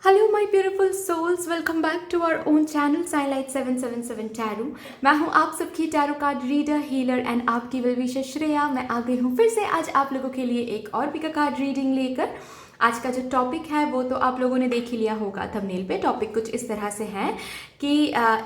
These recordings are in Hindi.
Hello my beautiful souls, welcome back to our own channel साइलाइट 777 टैरो। मैं हूं आप सबकी tarot card reader, healer and आपकी वेल विशर श्रेया। मैं आ गई हूं फिर से आज आप लोगों के लिए एक और भी का कार्ड रीडिंग लेकर। आज का जो टॉपिक है वो तो आप लोगों ने देख ही लिया होगा थंबनेल पे। टॉपिक कुछ इस तरह से है कि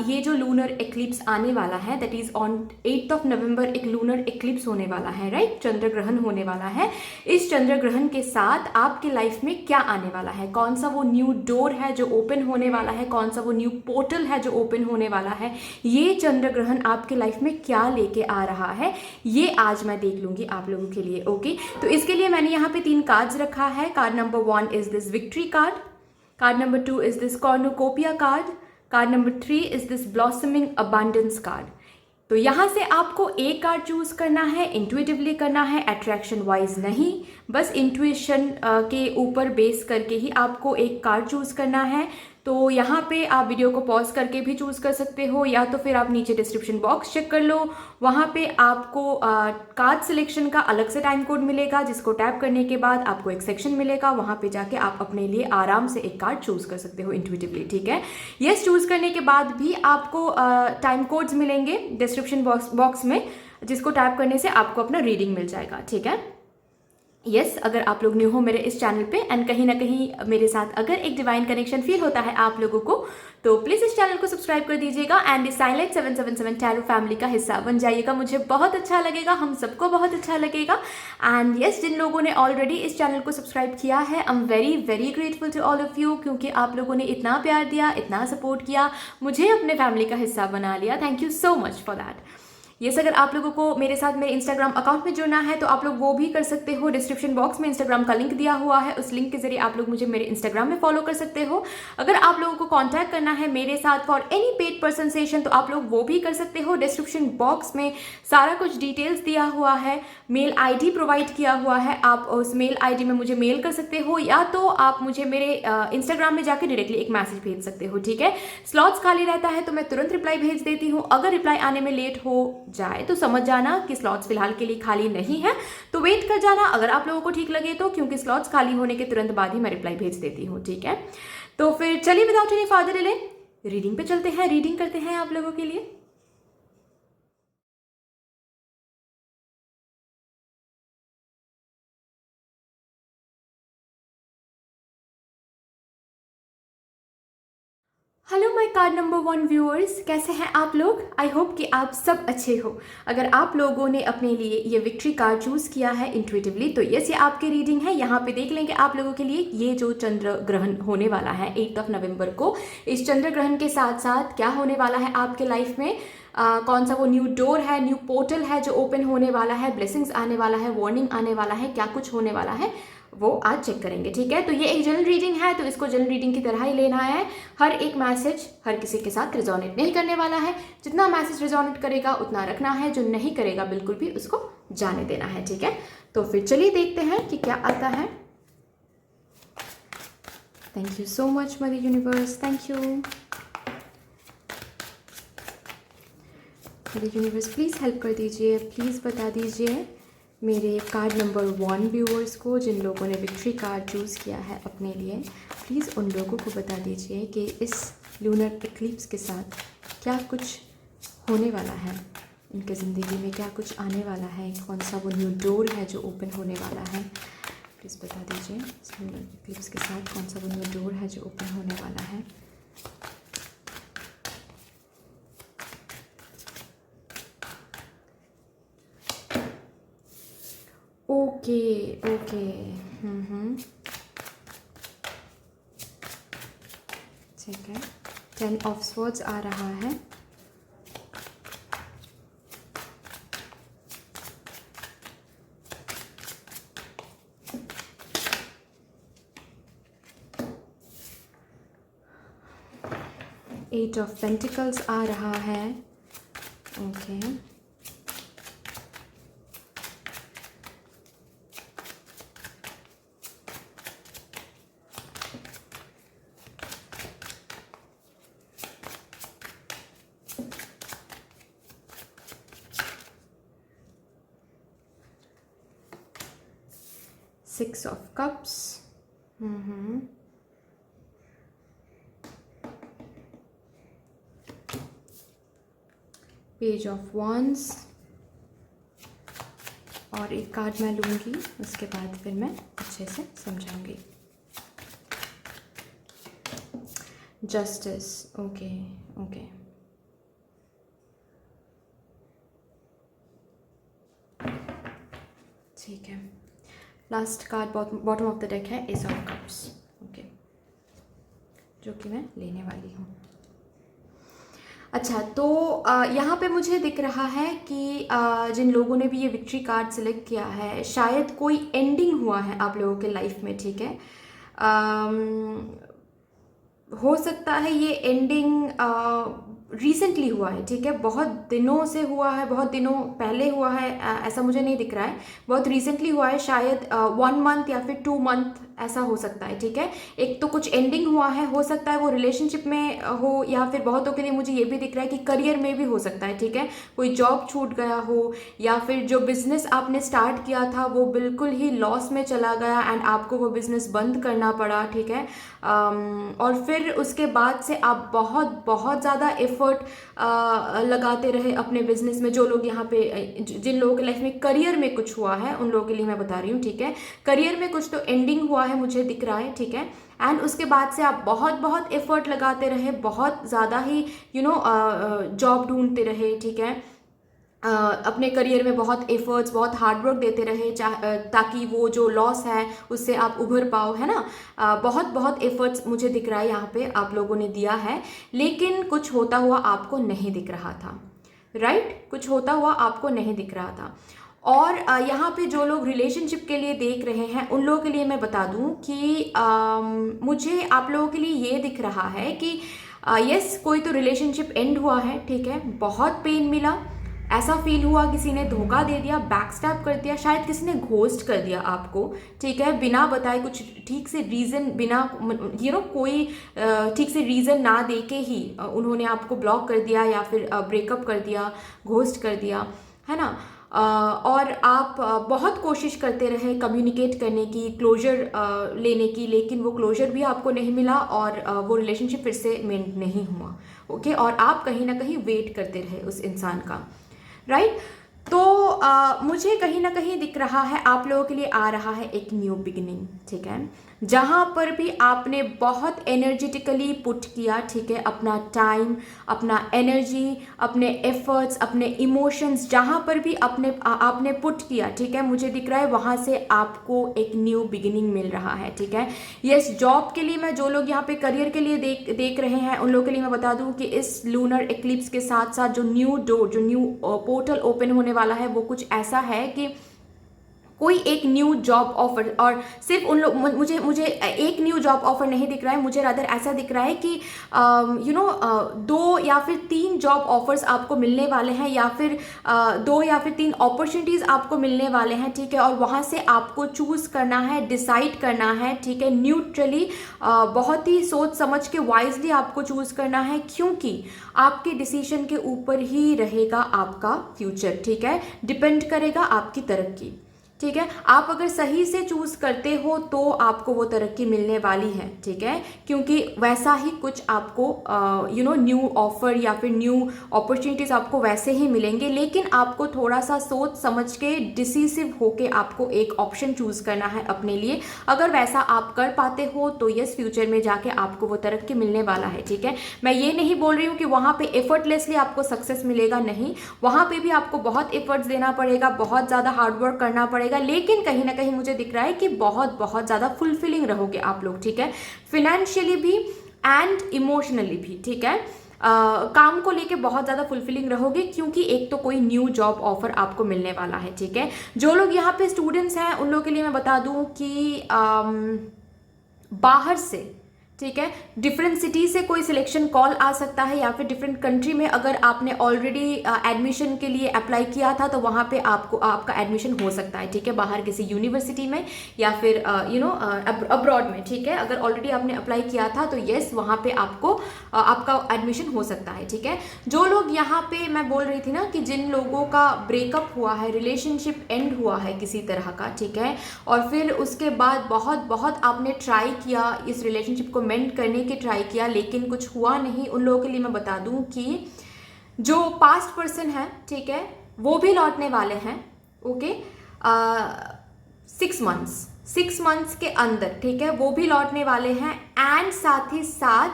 ये जो लूनर एक्लिप्स आने वाला है, that is on 8th of November एक लूनर एक्लिप्स होने वाला है, राइट। चंद्र ग्रहण होने वाला है। इस चंद्र ग्रहण के साथ आपके लाइफ में क्या आने वाला है, कौन सा वो न्यू डोर है जो ओपन होने वाला है, कौन सा वो न्यू पोर्टल है जो ओपन होने वाला है, ये चंद्र ग्रहण आपके लाइफ में क्या लेके आ रहा है, ये आज मैं देख लूंगी आप लोगों के लिए। ओके, तो इसके लिए मैंने यहाँ पे 3 कार्ड्स रखा है। Card number 1 is this victory card, card number 2 is this cornucopia card, card number 3 is this blossoming abundance card. तो यहाँ से आपको एक कार्ड चूज करना है, इंट्यूटिवली करना है, अट्रैक्शन वाइज नहीं, बस इंट्यूशन के ऊपर बेस करके ही आपको एक कार्ड चूज करना है। तो यहाँ पे आप वीडियो को पॉज करके भी चूज कर सकते हो, या तो फिर आप नीचे डिस्क्रिप्शन बॉक्स चेक कर लो, वहाँ पे आपको कार्ड सिलेक्शन का अलग से टाइम कोड मिलेगा, जिसको टैप करने के बाद आपको एक सेक्शन मिलेगा, वहाँ पे जाके आप अपने लिए आराम से एक कार्ड चूज कर सकते हो इंट्यूटिवली, ठीक है। यस, चूज करने के बाद भी आपको टाइम कोड्स मिलेंगे डिस्क्रिप्शन बॉक्स में, जिसको टैप करने से आपको अपना रीडिंग मिल जाएगा, ठीक है। यस, अगर आप लोग न्यू हो मेरे इस चैनल पे एंड कहीं ना कहीं मेरे साथ अगर एक डिवाइन कनेक्शन फील होता है आप लोगों को, तो प्लीज इस चैनल को सब्सक्राइब कर दीजिएगा एंड इस साइलाइट 777 टैरो फैमिली का हिस्सा बन जाइएगा। मुझे बहुत अच्छा लगेगा, हम सबको बहुत अच्छा लगेगा। एंड यस, जिन लोगों ने ऑलरेडी इस चैनल को सब्सक्राइब किया है, I am very very grateful to all of you, क्योंकि आप लोगों ने इतना प्यार दिया, इतना सपोर्ट किया, मुझे अपने फैमिली का हिस्सा बना लिया। Thank you so much for that. Yes, अगर आप लोगों को मेरे साथ मेरे इंस्टाग्राम अकाउंट में जुड़ना है तो आप लोग वो भी कर सकते हो। डिस्क्रिप्शन बॉक्स में इंस्टाग्राम का लिंक दिया हुआ है, उस लिंक के जरिए आप लोग मुझे मेरे इंस्टाग्राम में फॉलो कर सकते हो। अगर आप लोगों को कांटेक्ट करना है मेरे साथ for any paid person session तो आप लोग वो भी कर सकते हो। डिस्क्रिप्शन बॉक्स में सारा कुछ डिटेल्स दिया हुआ है, मेल आईडी प्रोवाइड किया हुआ है, आप उस मेल आईडी में मुझे मेल कर सकते हो, या तो आप मुझे मेरे इंस्टाग्राम में जाकर डायरेक्टली एक मैसेज भेज सकते हो, ठीक है। स्लॉट्स खाली रहता है तो मैं तुरंत रिप्लाई भेज देती हूँ। अगर रिप्लाई आने में लेट हो जाए तो समझ जाना कि स्लॉट्स फिलहाल के लिए खाली नहीं है, तो वेट कर जाना अगर आप लोगों को ठीक लगे तो, क्योंकि स्लॉट्स खाली होने के तुरंत बाद ही मैं रिप्लाई भेज देती हूँ, ठीक है। तो फिर चलिए without any further delay reading पे चलते हैं, रीडिंग करते हैं आप लोगों के लिए। Hello my card number 1 viewers, कैसे हैं आप लोग। आई होप कि आप सब अच्छे हो। अगर आप लोगों ने अपने लिए ये विक्ट्री कार्ड चूज किया है इंट्यूटिवली, तो यस, ये आपकी रीडिंग है। यहाँ पे देख लेंगे आप लोगों के लिए ये जो चंद्र ग्रहण होने वाला है 8th ऑफ नवंबर को, इस चंद्र ग्रहण के साथ साथ क्या होने वाला है आपके लाइफ में, कौन सा वो न्यू डोर है, न्यू पोर्टल है जो ओपन होने वाला है, ब्लेसिंग्स आने वाला है, वार्निंग आने वाला है, क्या कुछ होने वाला है वो आज चेक करेंगे, ठीक है। तो ये एक जनरल रीडिंग है, तो इसको जनरल रीडिंग की तरह ही लेना है। हर एक मैसेज हर किसी के साथ रिजोनेट नहीं करने वाला है। जितना मैसेज रिजोनेट करेगा उतना रखना है, जो नहीं करेगा बिल्कुल भी उसको जाने देना है, ठीक है। तो फिर चलिए देखते हैं कि क्या आता है। Thank you so much mother universe, thank you mother universe. Please help कर दीजिए, प्लीज़ बता दीजिए मेरे कार्ड नंबर 1 व्यूअर्स को, जिन लोगों ने विक्ट्री कार्ड चूज़ किया है अपने लिए, प्लीज़ उन लोगों को बता दीजिए कि इस लूनर एक्लिप्स के साथ क्या कुछ होने वाला है, इनके ज़िंदगी में क्या कुछ आने वाला है, कौन सा वो न्यू डोर है जो ओपन होने वाला है। प्लीज़ बता दीजिए इस लूनर एक्लिप्स के साथ कौन सा वो न्यू डोर है जो ओपन होने वाला है। ओके ओके, ठीक है। 10 ऑफ स्वॉर्ड्स आ रहा है, एट ऑफ पेंटिकल्स आ रहा है, okay. 6 of cups, page of wands, और एक कार्ड मैं लूँगी, उसके बाद फिर मैं अच्छे से समझाऊंगी। जस्टिस, ओके ओके, ठीक है। Last card bottom of the deck है एस ऑफ कप्स, ओके, जो कि मैं लेने वाली हूँ। अच्छा, तो यहाँ पे मुझे दिख रहा है कि जिन लोगों ने भी ये विक्ट्री कार्ड सेलेक्ट किया है, शायद कोई एंडिंग हुआ है आप लोगों के लाइफ में, ठीक है। हो सकता है ये एंडिंग रिसेंटली हुआ है, ठीक है, बहुत दिनों से हुआ है, बहुत दिनों पहले हुआ है, ऐसा मुझे नहीं दिख रहा है, बहुत रिसेंटली हुआ है, शायद 1 मंथ या फिर 2 मंथ ऐसा हो सकता है, ठीक है। एक तो कुछ एंडिंग हुआ है, हो सकता है वो रिलेशनशिप में हो, या फिर बहुतों के लिए मुझे ये भी दिख रहा है कि करियर में भी हो सकता है, ठीक है। कोई जॉब छूट गया हो, या फिर जो बिजनेस आपने स्टार्ट किया था वो बिल्कुल ही लॉस में चला गया एंड आपको वो बिजनेस बंद करना पड़ा, ठीक है। और फिर उसके बाद से आप बहुत बहुत ज़्यादा एफर्ट लगाते रहे अपने बिजनेस में। जो लोग यहाँ पे, जिन लोगों के लाइफ में करियर में कुछ हुआ है, उन लोगों के लिए मैं बता रही हूँ, ठीक है। करियर में कुछ तो एंडिंग हुआ है मुझे दिख रहा है, ठीक है। एंड उसके बाद से आप बहुत बहुत एफर्ट लगाते रहे, बहुत ज़्यादा ही जॉब ढूंढते रहे, ठीक है। अपने करियर में बहुत एफर्ट्स, बहुत हार्डवर्क देते रहे, ताकि वो जो लॉस है उससे आप उभर पाओ, है ना। बहुत बहुत एफर्ट्स मुझे दिख रहा है यहाँ पे आप लोगों ने दिया है, लेकिन कुछ होता हुआ आपको नहीं दिख रहा था, राइट। कुछ होता हुआ आपको नहीं दिख रहा था। और यहाँ पे जो लोग रिलेशनशिप के लिए देख रहे हैं, उन लोगों के लिए मैं बता दूँ कि मुझे आप लोगों के लिए ये दिख रहा है कि यस, कोई तो रिलेशनशिप एंड हुआ है, ठीक है। बहुत पेन मिला, ऐसा फील हुआ किसी ने धोखा दे दिया, बैकस्टैब कर दिया, शायद किसी ने घोस्ट कर दिया आपको, ठीक है, बिना बताए, कुछ ठीक से रीज़न, बिना कोई ठीक से रीज़न ना दे के ही उन्होंने आपको ब्लॉक कर दिया, या फिर ब्रेकअप कर दिया, घोस्ट कर दिया, है ना। और आप बहुत कोशिश करते रहे कम्युनिकेट करने की, क्लोजर लेने की, लेकिन वो क्लोजर भी आपको नहीं मिला, और वो रिलेशनशिप फिर से मेंट नहीं हुआ, ओके। और आप कहीं ना कहीं वेट करते रहे उस इंसान का, राइट। तो मुझे कहीं ना कहीं दिख रहा है आप लोगों के लिए आ रहा है एक न्यू बिगिनिंग, ठीक है। जहाँ पर भी आपने बहुत एनर्जेटिकली पुट किया, ठीक है, अपना टाइम, अपना एनर्जी, अपने एफर्ट्स, अपने इमोशंस, जहाँ पर भी आपने पुट किया, ठीक है, मुझे दिख रहा है वहाँ से आपको एक न्यू बिगिनिंग मिल रहा है, ठीक है। यस, जॉब के लिए, मैं जो लोग यहाँ पे करियर के लिए देख रहे हैं, उन लोगों के लिए मैं बता दूँ कि इस लूनर एक्लिप्स के साथ साथ जो न्यू डोर, जो न्यू पोर्टल ओपन होने वाला है, वो कुछ ऐसा है कि कोई एक न्यू जॉब ऑफर, और सिर्फ उन लोग, मुझे एक न्यू जॉब ऑफर नहीं दिख रहा है, मुझे रादर ऐसा दिख रहा है कि 2 या फिर 3 जॉब ऑफर्स आपको मिलने वाले हैं, या फिर 2 या फिर 3 अपॉर्चुनिटीज़ आपको मिलने वाले हैं, ठीक है। और वहाँ से आपको चूज़ करना है, डिसाइड करना है, ठीक है, न्यूट्रली, बहुत ही सोच समझ के वाइजली आपको चूज़ करना है, क्योंकि आपके डिसीजन के ऊपर ही रहेगा आपका फ्यूचर, ठीक है, डिपेंड करेगा आपकी तरक्की, ठीक है। आप अगर सही से चूज करते हो तो आपको वो तरक्की मिलने वाली है, ठीक है, क्योंकि वैसा ही कुछ आपको न्यू ऑफर या फिर न्यू अपॉर्चुनिटीज आपको वैसे ही मिलेंगे, लेकिन आपको थोड़ा सा सोच समझ के, डिसीसिव होके आपको एक ऑप्शन चूज करना है अपने लिए। अगर वैसा आप कर पाते हो तो यस, फ्यूचर में जाके आपको वो तरक्की मिलने वाला है, ठीक है। मैं ये नहीं बोल रही हूँ कि वहाँ पे एफर्टलेसली आपको सक्सेस मिलेगा, नहीं, वहाँ पे भी आपको बहुत एफर्ट्स देना पड़ेगा, बहुत ज़्यादा हार्डवर्क करना पड़ेगा, लेकिन कहीं ना कहीं मुझे दिख रहा है कि बहुत बहुत ज़्यादा फुलफिलिंग रहोगे आप लोग, ठीक है, फिनेंशियली भी एंड इमोशनली भी, ठीक है। काम को लेके बहुत ज़्यादा फुलफिलिंग रहोगे, क्योंकि एक तो कोई न्यू जॉब ऑफर आपको मिलने वाला है, ठीक है। जो लोग यहाँ पे स्टूडेंट्स हैं, उन लोगों के लिए मैं बता दूं कि बाहर से, ठीक है, डिफरेंट सिटी से कोई सिलेक्शन कॉल आ सकता है, या फिर डिफरेंट कंट्री में अगर आपने ऑलरेडी एडमिशन के लिए अप्लाई किया था तो वहाँ पे आपका एडमिशन हो सकता है, ठीक है, बाहर किसी यूनिवर्सिटी में या फिर अब्रॉड में, ठीक है। अगर ऑलरेडी आपने अप्लाई किया था तो येस, वहाँ पे आपका एडमिशन हो सकता है, ठीक है। जो लोग यहाँ पे, मैं बोल रही थी ना कि जिन लोगों का ब्रेकअप हुआ है, रिलेशनशिप एंड हुआ है किसी तरह का, ठीक है, और फिर उसके बाद बहुत बहुत आपने ट्राई किया, इस रिलेशनशिप को मेंट करने की ट्राई किया, लेकिन कुछ हुआ नहीं, उन लोगों के लिए मैं बता दूं कि जो पास्ट पर्सन है, ठीक है, वो भी लौटने वाले हैं, ओके, 6 मंथ्स के अंदर, ठीक है, वो भी लौटने वाले हैं। एंड साथ ही साथ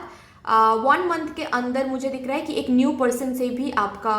1 मंथ के अंदर मुझे दिख रहा है कि एक न्यू पर्सन से भी आपका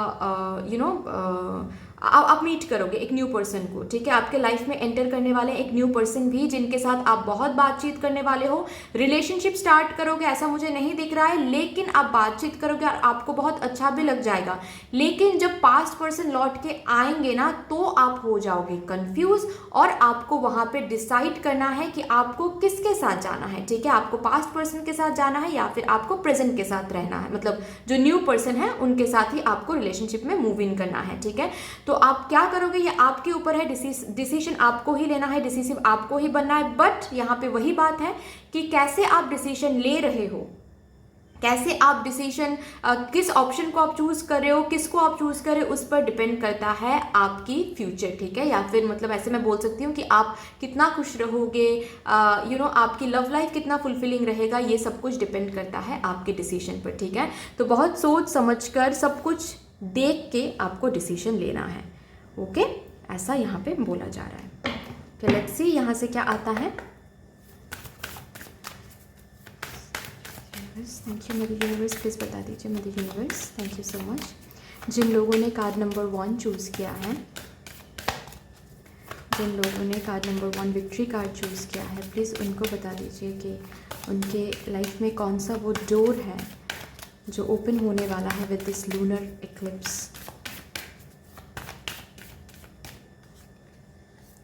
आप मीट करोगे एक न्यू पर्सन को, ठीक है, आपके लाइफ में एंटर करने वाले एक न्यू पर्सन भी, जिनके साथ आप बहुत बातचीत करने वाले हो। रिलेशनशिप स्टार्ट करोगे ऐसा मुझे नहीं दिख रहा है, लेकिन आप बातचीत करोगे और आपको बहुत अच्छा भी लग जाएगा। लेकिन जब पास्ट पर्सन लौट के आएंगे ना, तो आप हो जाओगे कंफ्यूज और आपको वहां पे डिसाइड करना है कि आपको किसके साथ जाना है, ठीक है, आपको पास्ट पर्सन के साथ जाना है या फिर आपको प्रेजेंट के साथ रहना है, मतलब जो न्यू पर्सन है उनके साथ ही आपको रिलेशनशिप में मूव इन करना है, ठीक है। तो आप क्या करोगे ये आपके ऊपर है, डिसीजन आपको ही लेना है, डिसीसिव आपको ही बनना है। बट यहाँ पे वही बात है कि कैसे आप डिसीजन ले रहे हो, कैसे आप डिसीजन किस ऑप्शन को आप चूज कर रहे हो, किसको आप चूज कर रहे हो, उस पर डिपेंड करता है आपकी फ्यूचर, ठीक है। या फिर मतलब ऐसे मैं बोल सकती हूँ कि आप कितना खुश रहोगे, आपकी लव लाइफ कितना फुलफिलिंग रहेगा, ये सब कुछ डिपेंड करता है आपके डिसीजन पर, ठीक है। तो बहुत सोच समझ कर सब कुछ देख के आपको डिसीजन लेना है, ओके, ऐसा यहाँ पे बोला जा रहा है। तो लेट्स सी यहाँ से क्या आता है। Thank you mother universe, please बता दीजिए mother universe, thank you so much. जिन लोगों ने कार्ड नंबर 1 चूज़ किया है, जिन लोगों ने card number 1 victory card choose किया है, प्लीज़ उनको बता दीजिए कि उनके लाइफ में कौन सा वो डोर है जो ओपन होने वाला है with this lunar eclipse.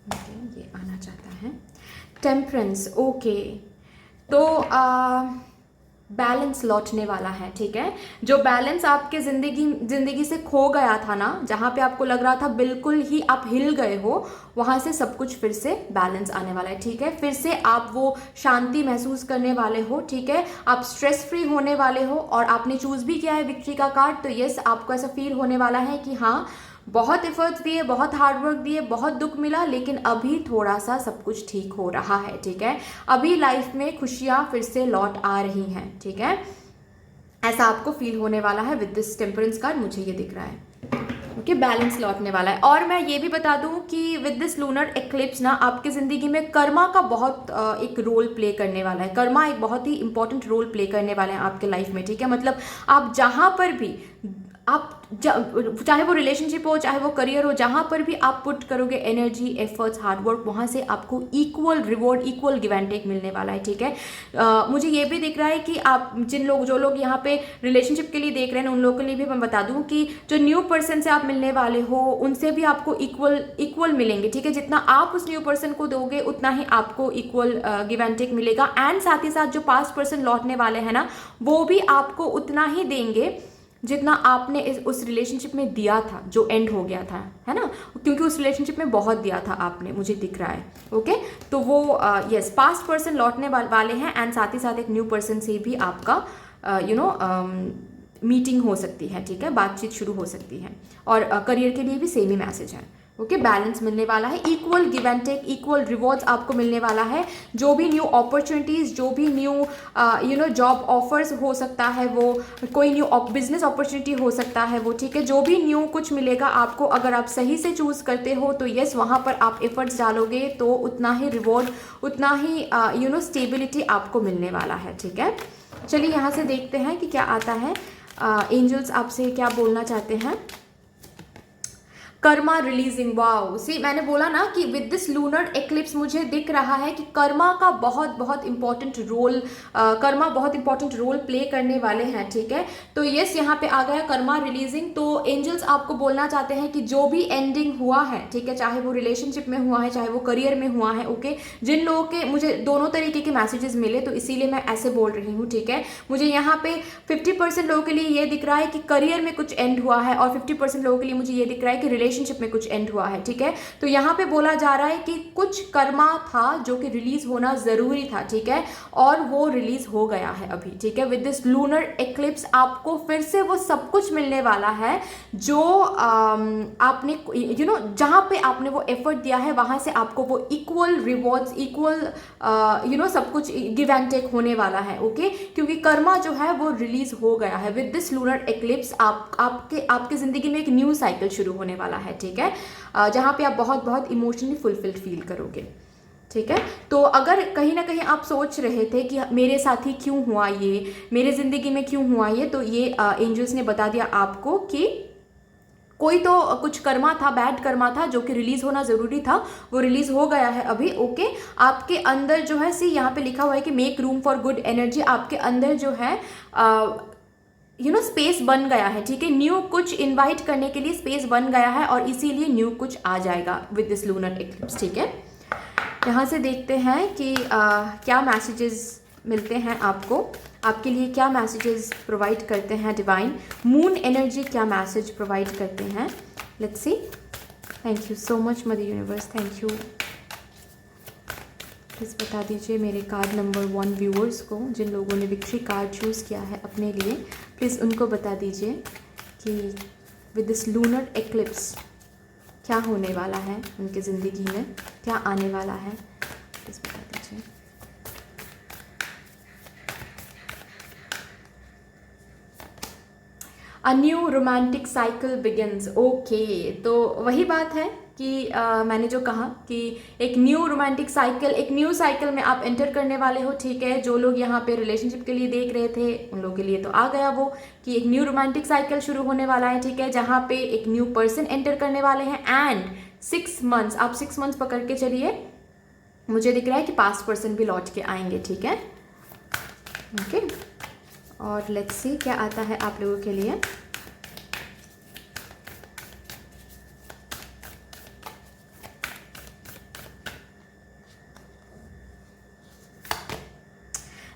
Okay, ये आना चाहता है टेम्परेंस, ओके। तो बैलेंस लौटने वाला है, ठीक है। जो बैलेंस आपके जिंदगी से खो गया था ना, जहाँ पे आपको लग रहा था बिल्कुल ही आप हिल गए हो, वहाँ से सब कुछ फिर से बैलेंस आने वाला है, ठीक है। फिर से आप वो शांति महसूस करने वाले हो, ठीक है, आप स्ट्रेस फ्री होने वाले हो। और आपने चूज भी किया है विक्ट्री का कार्ड, तो यस, आपको ऐसा फील होने वाला है कि हाँ, बहुत एफर्ट्स दिए, बहुत हार्डवर्क दिए, बहुत दुख मिला, लेकिन अभी थोड़ा सा सब कुछ ठीक हो रहा है, ठीक है। अभी लाइफ में खुशियाँ फिर से लौट आ रही हैं, ठीक है, ऐसा आपको फील होने वाला है विद दिस टेम्परेंस कार्ड, मुझे ये दिख रहा है, ओके, बैलेंस लौटने वाला है। और मैं ये भी बता दूं कि विद दिस लूनर एक्लिप्स ना, आपकी ज़िंदगी में कर्मा का बहुत एक रोल प्ले करने वाला है। कर्मा एक बहुत ही इंपॉर्टेंट रोल प्ले करने वाले हैं आपके लाइफ में, ठीक है। मतलब आप जहाँ पर भी आप चाहे वो रिलेशनशिप हो, चाहे वो करियर हो, जहाँ पर भी आप पुट करोगे एनर्जी, एफर्ट्स, हार्डवर्क, वहाँ से आपको equal reward, equal give and take मिलने वाला है, ठीक है। मुझे ये भी दिख रहा है कि आप जो लोग यहाँ पे रिलेशनशिप के लिए देख रहे हैं, उन लोगों के लिए भी मैं बता दूँ कि जो न्यू पर्सन से आप मिलने वाले हो, उनसे भी आपको इक्वल मिलेंगे, ठीक है। जितना आप उस न्यू पर्सन को दोगे, उतना ही आपको इक्वल गिव एंड टेक मिलेगा। एंड साथ ही साथ जो पास्ट पर्सन लौटने वाले हैं ना, वो भी आपको उतना ही देंगे जितना आपने उस रिलेशनशिप में दिया था, जो एंड हो गया था, है ना, क्योंकि उस रिलेशनशिप में बहुत दिया था आपने, मुझे दिख रहा है, ओके। तो वो यस, पास्ट पर्सन लौटने वाले हैं। एंड साथ ही साथ एक न्यू पर्सन से भी आपका मीटिंग हो सकती है, ठीक है, बातचीत शुरू हो सकती है। और करियर के लिए भी सेम ही मैसेज है, ओके, बैलेंस मिलने वाला है, equal give and take, equal rewards आपको मिलने वाला है। जो भी न्यू अपॉर्चुनिटीज़, जो भी न्यू जॉब ऑफर्स हो सकता है, वो कोई न्यू बिजनेस अपॉर्चुनिटी हो सकता है वो, ठीक है, जो भी न्यू कुछ मिलेगा आपको, अगर आप सही से चूज़ करते हो तो यस, वहाँ पर आप एफर्ट्स डालोगे तो उतना ही रिवॉर्ड, उतना ही स्टेबिलिटी आपको मिलने वाला है, ठीक है। चलिए यहाँ से देखते हैं कि क्या आता है, एंजल्स आपसे क्या बोलना चाहते हैं। कर्मा रिलीजिंग, वाओ, सी मैंने बोला ना कि विद दिस लूनर एक्लिप्स मुझे दिख रहा है कि कर्मा का बहुत इंपॉर्टेंट रोल, कर्मा बहुत इंपॉर्टेंट रोल प्ले करने वाले हैं, ठीक है। तो यस, यहाँ पे आ गया कर्मा रिलीजिंग। तो एंजल्स आपको बोलना चाहते हैं कि जो भी एंडिंग हुआ है, ठीक है, चाहे वो रिलेशनशिप में हुआ है, चाहे वो करियर में हुआ है, ओके, जिन लोगों के मुझे दोनों तरीके के मैसेजेस मिले, तो इसीलिए मैं ऐसे बोल रही हूँ, ठीक है। मुझे यहाँ पे 50% लोगों के लिए ये दिख रहा है कि करियर में कुछ एंड हुआ है, और 50% लोगों के लिए मुझे ये दिख रहा है कि रिलेशनशिप में कुछ एंड हुआ है, ठीक है। तो यहाँ पे बोला जा रहा है कि कुछ कर्मा था जो कि रिलीज होना जरूरी था, ठीक है, और वो रिलीज हो गया है अभी, ठीक है। विद दिस लूनर एक्लिप्स आपको फिर से वो सब कुछ मिलने वाला है जो आपने जहाँ पे आपने वो एफर्ट दिया है वहां से आपको वो इक्वल रिवॉर्ड्स, इक्वल सब कुछ गिव एंड टेक होने वाला है, ओके। क्योंकि कर्मा जो है वो रिलीज हो गया है। विद दिस लूनर एक्लिप्स आपके जिंदगी में एक न्यू साइकिल शुरू होने वाला है, ठीक है, जहाँ पे आप बहुत बहुत इमोशनली फुलफिल्ड फील करोगे, ठीक है। तो अगर कहीं ना कहीं आप सोच रहे थे कि मेरे साथ ही क्यों हुआ ये, मेरे ज़िंदगी में क्यों हुआ ये, तो ये एंजल्स ने बता दिया आपको कि कोई तो कुछ कर्मा था, बैड कर्मा था जो कि रिलीज होना जरूरी था, वो रिलीज हो गया है अभी, ओके। आपके अंदर जो है, सी यहाँ पे लिखा हुआ है कि make room for good energy, आपके अंदर जो है स्पेस बन गया है, ठीक है। न्यू कुछ इनवाइट करने के लिए स्पेस बन गया है और इसीलिए न्यू कुछ आ जाएगा विद दिस लूनर एक्लिप्स, ठीक है। यहाँ से देखते हैं कि क्या मैसेजेस मिलते हैं आपको, आपके लिए क्या मैसेजेस प्रोवाइड करते हैं डिवाइन, मून एनर्जी क्या मैसेज प्रोवाइड करते हैं। Let's C. Thank you so much mother universe, thank you. Please बता दीजिए मेरे कार्ड नंबर 1 व्यूअर्स को, जिन लोगों ने विक्ट्री कार्ड चूज़ किया है अपने लिए, प्लीज़ उनको बता दीजिए कि विद दिस लूनर एक्लिप्स क्या होने वाला है उनकी ज़िंदगी में, क्या आने वाला है, प्लीज़ बता दीजिए। A new romantic cycle begins, okay. तो वही बात है कि मैंने जो कहा कि एक न्यू रोमांटिक साइकिल, एक न्यू साइकिल में आप एंटर करने वाले हो, ठीक है। जो लोग यहाँ पे रिलेशनशिप के लिए देख रहे थे उन लोगों के लिए तो आ गया वो कि एक न्यू रोमांटिक साइकिल शुरू होने वाला है, ठीक है, जहाँ पे एक न्यू पर्सन एंटर करने वाले हैं। एंड 6 मंथ्स, आप 6 मंथ्स पकड़ के चलिए, मुझे दिख रहा है कि पास्ट पर्सन भी लौट के आएंगे, ठीक है, ओके। और लेट्स सी क्या आता है आप लोगों के लिए।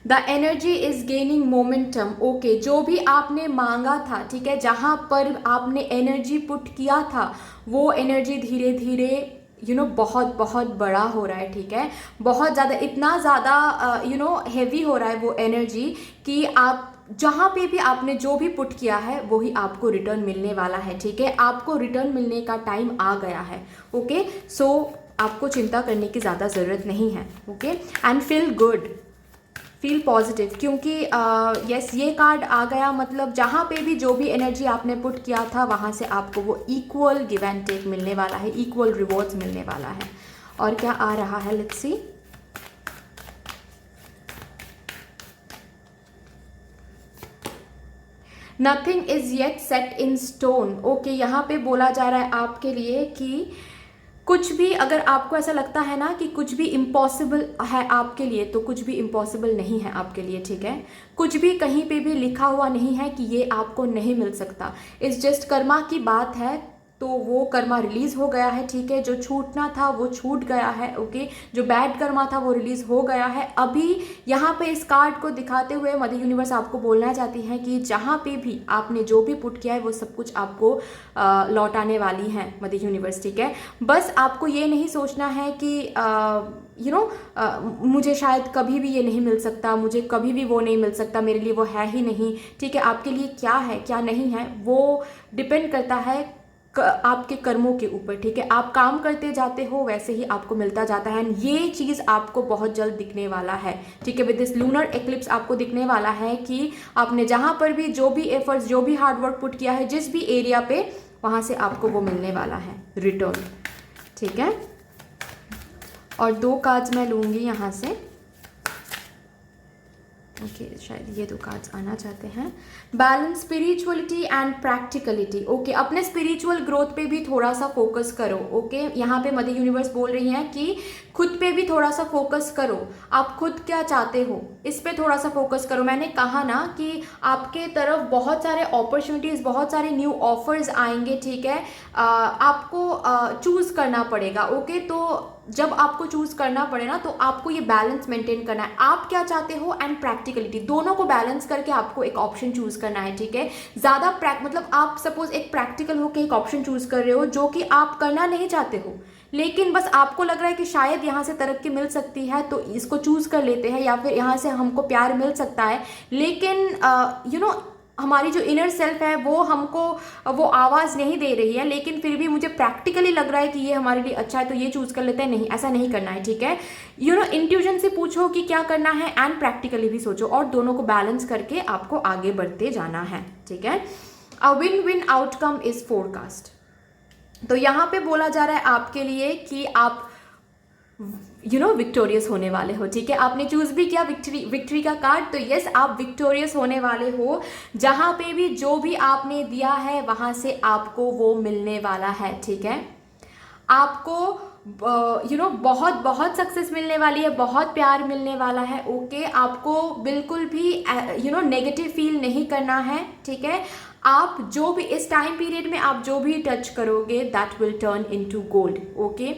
The energy is gaining momentum, okay. जो भी आपने मांगा था, ठीक है, जहां पर आपने एनर्जी पुट किया था वो एनर्जी धीरे धीरे बहुत बहुत बड़ा हो रहा है, ठीक है, बहुत ज़्यादा, इतना ज़्यादा हैवी हो रहा है वो एनर्जी कि आप जहाँ पे भी आपने जो भी पुट किया है वही आपको रिटर्न मिलने वाला है, ठीक है। आपको रिटर्न मिलने का टाइम आ गया है, ओके। सो आपको चिंता करने की ज़्यादा ज़रूरत नहीं है, okay. And feel good, feel positive, क्योंकि यस ये कार्ड आ गया, मतलब जहाँ पे भी जो भी एनर्जी आपने पुट किया था वहाँ से आपको वो इक्वल गिव एंड टेक मिलने वाला है, इक्वल रिवॉर्ड्स मिलने वाला है। और क्या आ रहा है, let's see. Nothing is yet set in stone, okay. यहाँ पे बोला जा रहा है आपके लिए कि कुछ भी, अगर आपको ऐसा लगता है ना कि कुछ भी इम्पॉसिबल है आपके लिए, तो कुछ भी इम्पॉसिबल नहीं है आपके लिए, ठीक है। कुछ भी कहीं पे भी लिखा हुआ नहीं है कि ये आपको नहीं मिल सकता। इट्स जस्ट कर्मा की बात है, तो वो कर्मा रिलीज हो गया है, ठीक है। जो छूटना था वो छूट गया है, ओके। जो बैड कर्मा था वो रिलीज हो गया है। अभी यहाँ पे इस कार्ड को दिखाते हुए मदर यूनिवर्स आपको बोलना चाहती है कि जहाँ पे भी आपने जो भी पुट किया है वो सब कुछ आपको लौटाने वाली है मदर यूनिवर्स, ठीक है। बस आपको ये नहीं सोचना है कि मुझे शायद कभी भी ये नहीं मिल सकता, मुझे कभी भी वो नहीं मिल सकता, मेरे लिए वो है ही नहीं, ठीक है। आपके लिए क्या है क्या नहीं है वो डिपेंड करता है आपके कर्मों के ऊपर, ठीक है। आप काम करते जाते हो वैसे ही आपको मिलता जाता है। ये चीज़ आपको बहुत जल्द दिखने वाला है, ठीक है। विद दिस लूनर एक्लिप्स आपको दिखने वाला है कि आपने जहाँ पर भी जो भी एफर्ट्स, जो भी हार्डवर्क पुट किया है, जिस भी एरिया पे, वहाँ से आपको वो मिलने वाला है रिटर्न, ठीक है। और 2 कार्ड्स मैं लूँगी यहाँ से, ओके। शायद ये 2 कार्ड्स आना चाहते हैं। Balance spirituality and practicality, okay. अपने स्पिरिचुअल ग्रोथ पे भी थोड़ा सा फोकस करो, ओके। यहाँ पे मदर यूनिवर्स बोल रही हैं कि खुद पे भी थोड़ा सा फोकस करो, आप खुद क्या चाहते हो इस पे थोड़ा सा फोकस करो। मैंने कहा ना कि आपके तरफ बहुत सारे अपॉर्चुनिटीज़, बहुत सारे न्यू ऑफर्स आएंगे, ठीक है। आपको चूज़ करना पड़ेगा, ओके। तो जब आपको चूज़ करना पड़े ना, तो आपको ये बैलेंस मेंटेन करना है, आप क्या चाहते हो एंड प्रैक्टिकलिटी, दोनों को बैलेंस करके आपको एक ऑप्शन चूज़ करना है, ठीक है। ज़्यादा मतलब आप सपोज एक प्रैक्टिकल होकर एक ऑप्शन चूज़ कर रहे हो जो कि आप करना नहीं चाहते हो, लेकिन बस आपको लग रहा है कि शायद यहाँ से तरक्की मिल सकती है तो इसको चूज़ कर लेते हैं, या फिर यहाँ से हमको प्यार मिल सकता है, लेकिन हमारी जो इनर सेल्फ है वो हमको वो आवाज़ नहीं दे रही है, लेकिन फिर भी मुझे प्रैक्टिकली लग रहा है कि ये हमारे लिए अच्छा है तो ये चूज़ कर लेते हैं। नहीं, ऐसा नहीं करना है, ठीक है। इंट्यूजन से पूछो कि क्या करना है एंड प्रैक्टिकली भी सोचो, और दोनों को बैलेंस करके आपको आगे बढ़ते जाना है, ठीक है। A win win outcome is forecast. तो यहाँ पे बोला जा रहा है आपके लिए कि आप विक्टोरियस होने वाले हो, ठीक है। आपने चूज भी किया विक्ट्री का कार्ड, तो यस, आप विक्टोरियस होने वाले हो। जहाँ पे भी जो भी आपने दिया है वहाँ से आपको वो मिलने वाला है, ठीक है। आपको बहुत बहुत सक्सेस मिलने वाली है, बहुत प्यार मिलने वाला है, ओके। आपको बिल्कुल भी नेगेटिव फील नहीं करना है, ठीक है। आप जो भी इस टाइम पीरियड में आप जो भी टच करोगे that will turn into gold, okay.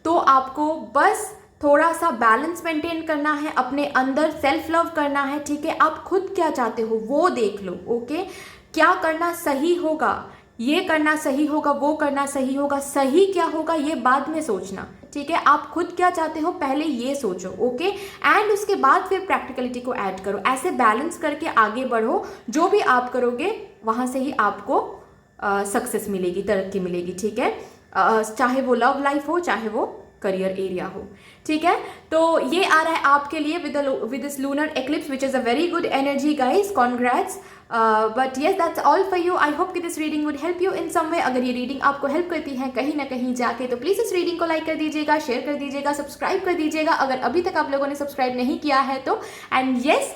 तो आपको बस थोड़ा सा बैलेंस मेंटेन करना है, अपने अंदर सेल्फ लव करना है, ठीक है। आप खुद क्या चाहते हो वो देख लो, ओके। क्या करना सही होगा, ये करना सही होगा, वो करना सही होगा, सही क्या होगा ये बाद में सोचना, ठीक है। आप खुद क्या चाहते हो पहले ये सोचो, ओके, एंड उसके बाद फिर प्रैक्टिकलिटी को ऐड करो। ऐसे बैलेंस करके आगे बढ़ो, जो भी आप करोगे वहां से ही आपको सक्सेस मिलेगी, तरक्की मिलेगी, ठीक है। चाहे वो लव लाइफ हो, चाहे वो करियर एरिया हो, ठीक है। तो ये आ रहा है आपके लिए with this lunar eclipse which is a very good energy guys, congrats. But yes, that's all for you. I hope कि this reading would help you in some way. अगर ये रीडिंग आपको हेल्प करती है कहीं ना कहीं जाके, तो प्लीज़ इस रीडिंग को लाइक कर दीजिएगा, शेयर कर दीजिएगा, सब्सक्राइब कर दीजिएगा अगर अभी तक आप लोगों ने सब्सक्राइब नहीं किया है तो। And yes,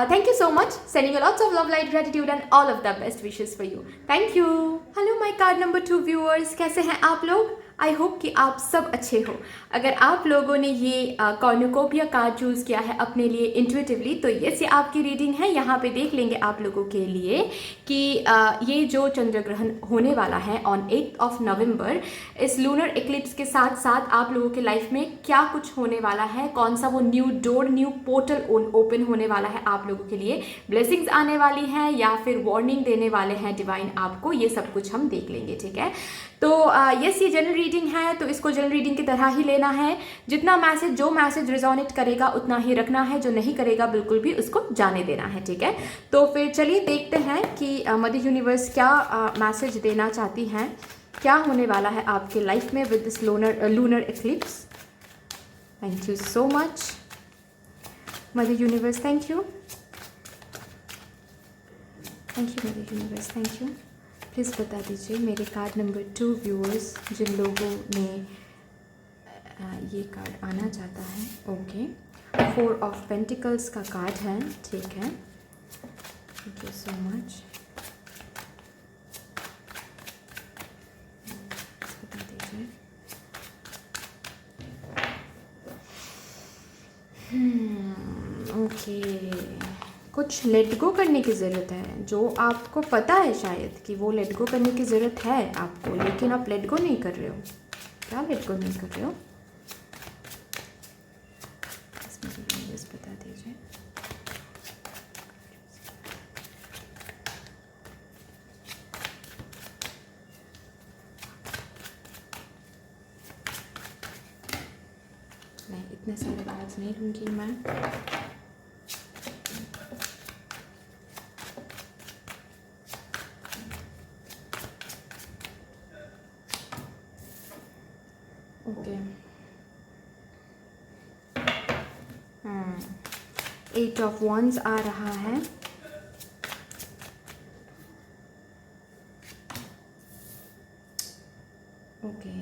thank you so much. Sending you lots of love, light, gratitude and all of the best wishes for you. Thank you. Hello my card number 2 viewers. कैसे हैं आप लोग? आई होप कि आप सब अच्छे हो। अगर आप लोगों ने ये कॉर्नुकोपिया कार्ड चूज़ किया है अपने लिए इंट्यूटिवली, तो ये आपकी रीडिंग है। यहाँ पे देख लेंगे आप लोगों के लिए कि ये जो चंद्र ग्रहण होने वाला है ऑन 8 नवंबर, इस लूनर एक्लिप्स के साथ साथ आप लोगों के लाइफ में क्या कुछ होने वाला है, कौन सा वो new door, new portal open होने वाला है आप लोगों के लिए, ब्लेसिंग्स आने वाली हैं या फिर वार्निंग देने वाले हैं डिवाइन आपको, ये सब कुछ हम देख लेंगे, ठीक है। तो यस, ये जनरल रीडिंग है तो इसको जनरल रीडिंग की तरह ही लेना है। जितना मैसेज, जो मैसेज रिजोनेट करेगा उतना ही रखना है, जो नहीं करेगा बिल्कुल भी उसको जाने देना है, ठीक है। तो फिर चलिए देखते हैं कि मदर यूनिवर्स क्या मैसेज देना चाहती हैं, क्या होने वाला है आपके लाइफ में with this lunar eclipse. Thank you so much mother universe, thank you mother universe, thank you. Please बता दीजिए मेरे कार्ड नंबर 2 व्यूअर्स, जिन लोगों में ये कार्ड आना चाहता है, ओके। 4 ऑफ पेंटिकल्स का कार्ड है, ठीक है। Thank you so much. बता दीजिए। ओके, कुछ लेट गो करने की ज़रूरत है, जो आपको पता है शायद कि वो लेट गो करने की ज़रूरत है आपको, लेकिन आप लेट गो नहीं कर रहे हो। क्या लेट गो नहीं कर रहे हो, इसमें बस बता दीजिए। नहीं, इतने सारे कार्ड्स नहीं लूँगी मैं। ओके, 8 ऑफ wands आ रहा है। ओके,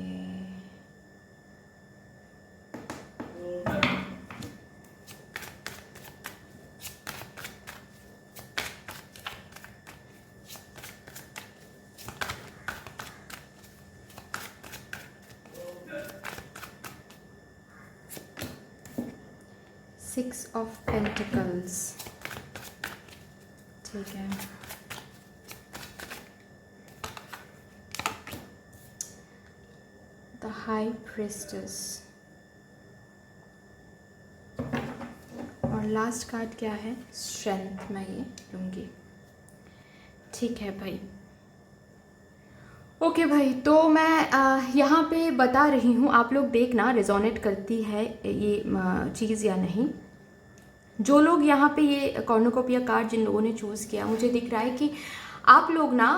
Six of Pentacles, ठीक है। The High Priestess, और लास्ट कार्ड क्या है? स्ट्रेंथ। मैं ये लूँगी। ठीक है भाई। ओके भाई, तो मैं यहाँ पे बता रही हूँ, आप लोग देखना रेजोनेट करती है ये चीज़ या नहीं। जो लोग यहाँ पे ये कॉर्नुकोपिया कार्ड जिन लोगों ने चूज़ किया, मुझे दिख रहा है कि आप लोग ना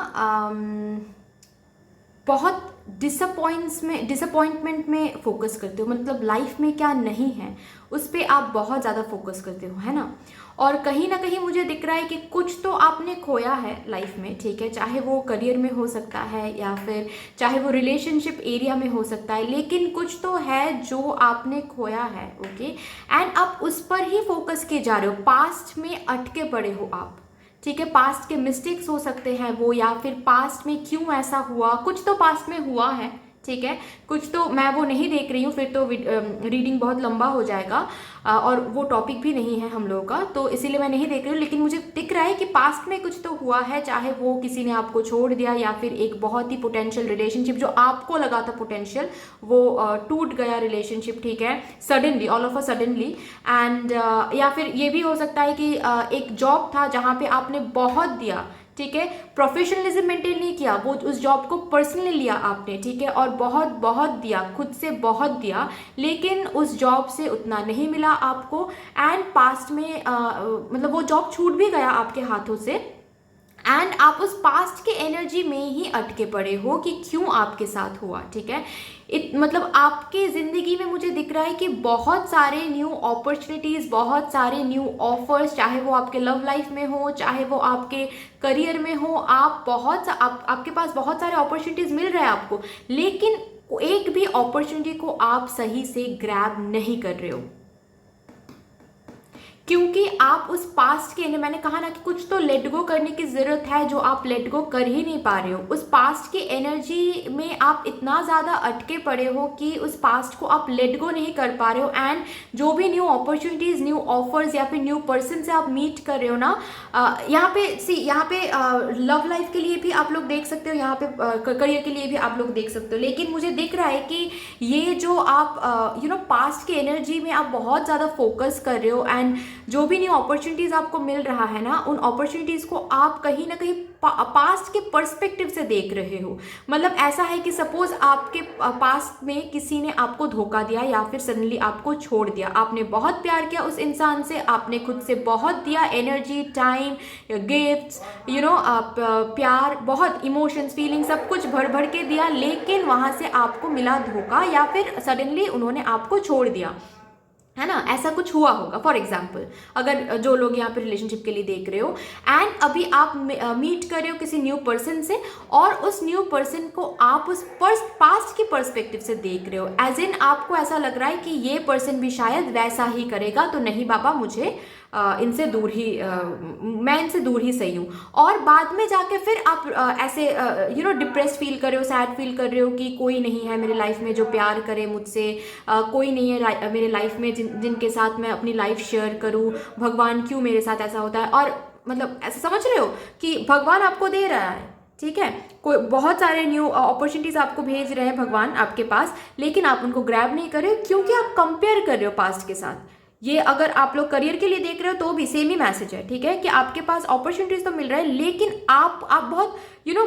बहुत डिसअपॉइंटमेंट में फोकस करते हो, मतलब लाइफ में क्या नहीं है उस पर आप बहुत ज़्यादा फोकस करते हो, है ना। और कहीं ना कहीं मुझे दिख रहा है कि कुछ तो आपने खोया है लाइफ में, ठीक है, चाहे वो करियर में हो सकता है या फिर चाहे वो रिलेशनशिप एरिया में हो सकता है, लेकिन कुछ तो है जो आपने खोया है। ओके, एंड आप उस पर ही फोकस किए जा रहे हो, पास्ट में अटके पड़े हो आप, ठीक है। पास्ट के मिस्टेक्स हो सकते हैं वो, या फिर पास्ट में क्यों ऐसा हुआ, कुछ तो पास्ट में हुआ है, ठीक है। कुछ तो मैं वो नहीं देख रही हूँ, फिर तो रीडिंग बहुत लंबा हो जाएगा और वो टॉपिक भी नहीं है हम लोगों का, तो इसीलिए मैं नहीं देख रही हूँ। लेकिन मुझे दिख रहा है कि पास्ट में कुछ तो हुआ है, चाहे वो किसी ने आपको छोड़ दिया या फिर एक बहुत ही पोटेंशियल रिलेशनशिप जो आपको लगा था पोटेंशियल, वो टूट गया रिलेशनशिप, ठीक है, suddenly, all of a suddenly. And या फिर ये भी हो सकता है कि एक जॉब था जहाँ पे आपने बहुत दिया, ठीक है, प्रोफेशनलिज्म मेंटेन नहीं किया, वो उस जॉब को पर्सनली लिया आपने, ठीक है, और बहुत बहुत दिया, खुद से बहुत दिया, लेकिन उस जॉब से उतना नहीं मिला आपको। एंड पास्ट में मतलब वो जॉब छूट भी गया आपके हाथों से, एंड आप उस पास्ट के एनर्जी में ही अटके पड़े हो कि क्यों आपके साथ हुआ, ठीक है। मतलब आपके ज़िंदगी में मुझे दिख रहा है कि बहुत सारे न्यू अपॉर्चुनिटीज़, बहुत सारे न्यू ऑफर्स, चाहे वो आपके लव लाइफ में हो, चाहे वो आपके करियर में हो, आपके पास बहुत सारे अपॉर्चुनिटीज़ मिल रहे हैं आपको, लेकिन एक भी अपॉर्चुनिटी को आप सही से ग्रैब नहीं कर रहे हो, क्योंकि आप उस पास्ट के, मैंने कहा ना कि कुछ तो लेट गो करने की ज़रूरत है जो आप लेट गो कर ही नहीं पा रहे हो। उस पास्ट की एनर्जी में आप इतना ज़्यादा अटके पड़े हो कि उस पास्ट को आप लेट गो नहीं कर पा रहे हो। एंड जो भी न्यू अपॉर्चुनिटीज़, न्यू ऑफर्स या फिर न्यू पर्सन से आप मीट कर रहे हो ना, यहाँ पे लव लाइफ के लिए भी आप लोग देख सकते हो, यहाँ पे करियर के लिए भी आप लोग देख सकते हो। लेकिन मुझे दिख रहा है कि ये जो आप पास्ट की एनर्जी में आप बहुत ज़्यादा फोकस कर रहे हो, एंड जो भी न्यू अपॉर्चुनिटीज़ आपको मिल रहा है ना, उन अपॉर्चुनिटीज़ को आप कहीं ना कहीं पास्ट के पर्सपेक्टिव से देख रहे हो। मतलब ऐसा है कि सपोज आपके पास्ट में किसी ने आपको धोखा दिया या फिर सडनली आपको छोड़ दिया, आपने बहुत प्यार किया उस इंसान से, आपने खुद से बहुत दिया, एनर्जी, टाइम, गिफ्ट्स, प्यार, बहुत इमोशंस, फीलिंग, सब कुछ भर भर के दिया, लेकिन वहाँ से आपको मिला धोखा या फिर सडनली उन्होंने आपको छोड़ दिया, है ना। ऐसा कुछ हुआ होगा फॉर एग्जाम्पल, अगर जो लोग यहाँ पे रिलेशनशिप के लिए देख रहे हो, एंड अभी आप मीट कर रहे हो किसी न्यू पर्सन से, और उस न्यू पर्सन को आप उस पास्ट की पर्सपेक्टिव से देख रहे हो, एज इन आपको ऐसा लग रहा है कि ये पर्सन भी शायद वैसा ही करेगा, तो नहीं बाबा, मुझे इनसे दूर ही मैं इनसे दूर ही सही हूँ। और बाद में जाके फिर आप ऐसे डिप्रेस्ड फील कर रहे हो, सैड फील कर रहे हो कि कोई नहीं है मेरे लाइफ में जो प्यार करे मुझसे, कोई नहीं है मेरे लाइफ में जिनके साथ मैं अपनी लाइफ शेयर करूँ, भगवान क्यों मेरे साथ ऐसा होता है। और मतलब ऐसा समझ रहे हो कि भगवान आपको दे रहा है, ठीक है, कोई बहुत सारे न्यू अपॉर्चुनिटीज़ आपको भेज रहे हैं भगवान आपके पास, लेकिन आप उनको ग्रैब नहीं कर रहे हो क्योंकि आप कंपेयर कर रहे हो पास्ट के साथ। ये अगर आप लोग करियर के लिए देख रहे हो तो भी सेम ही मैसेज है, ठीक है, कि आपके पास अपॉर्चुनिटीज तो मिल रहा है, लेकिन आप बहुत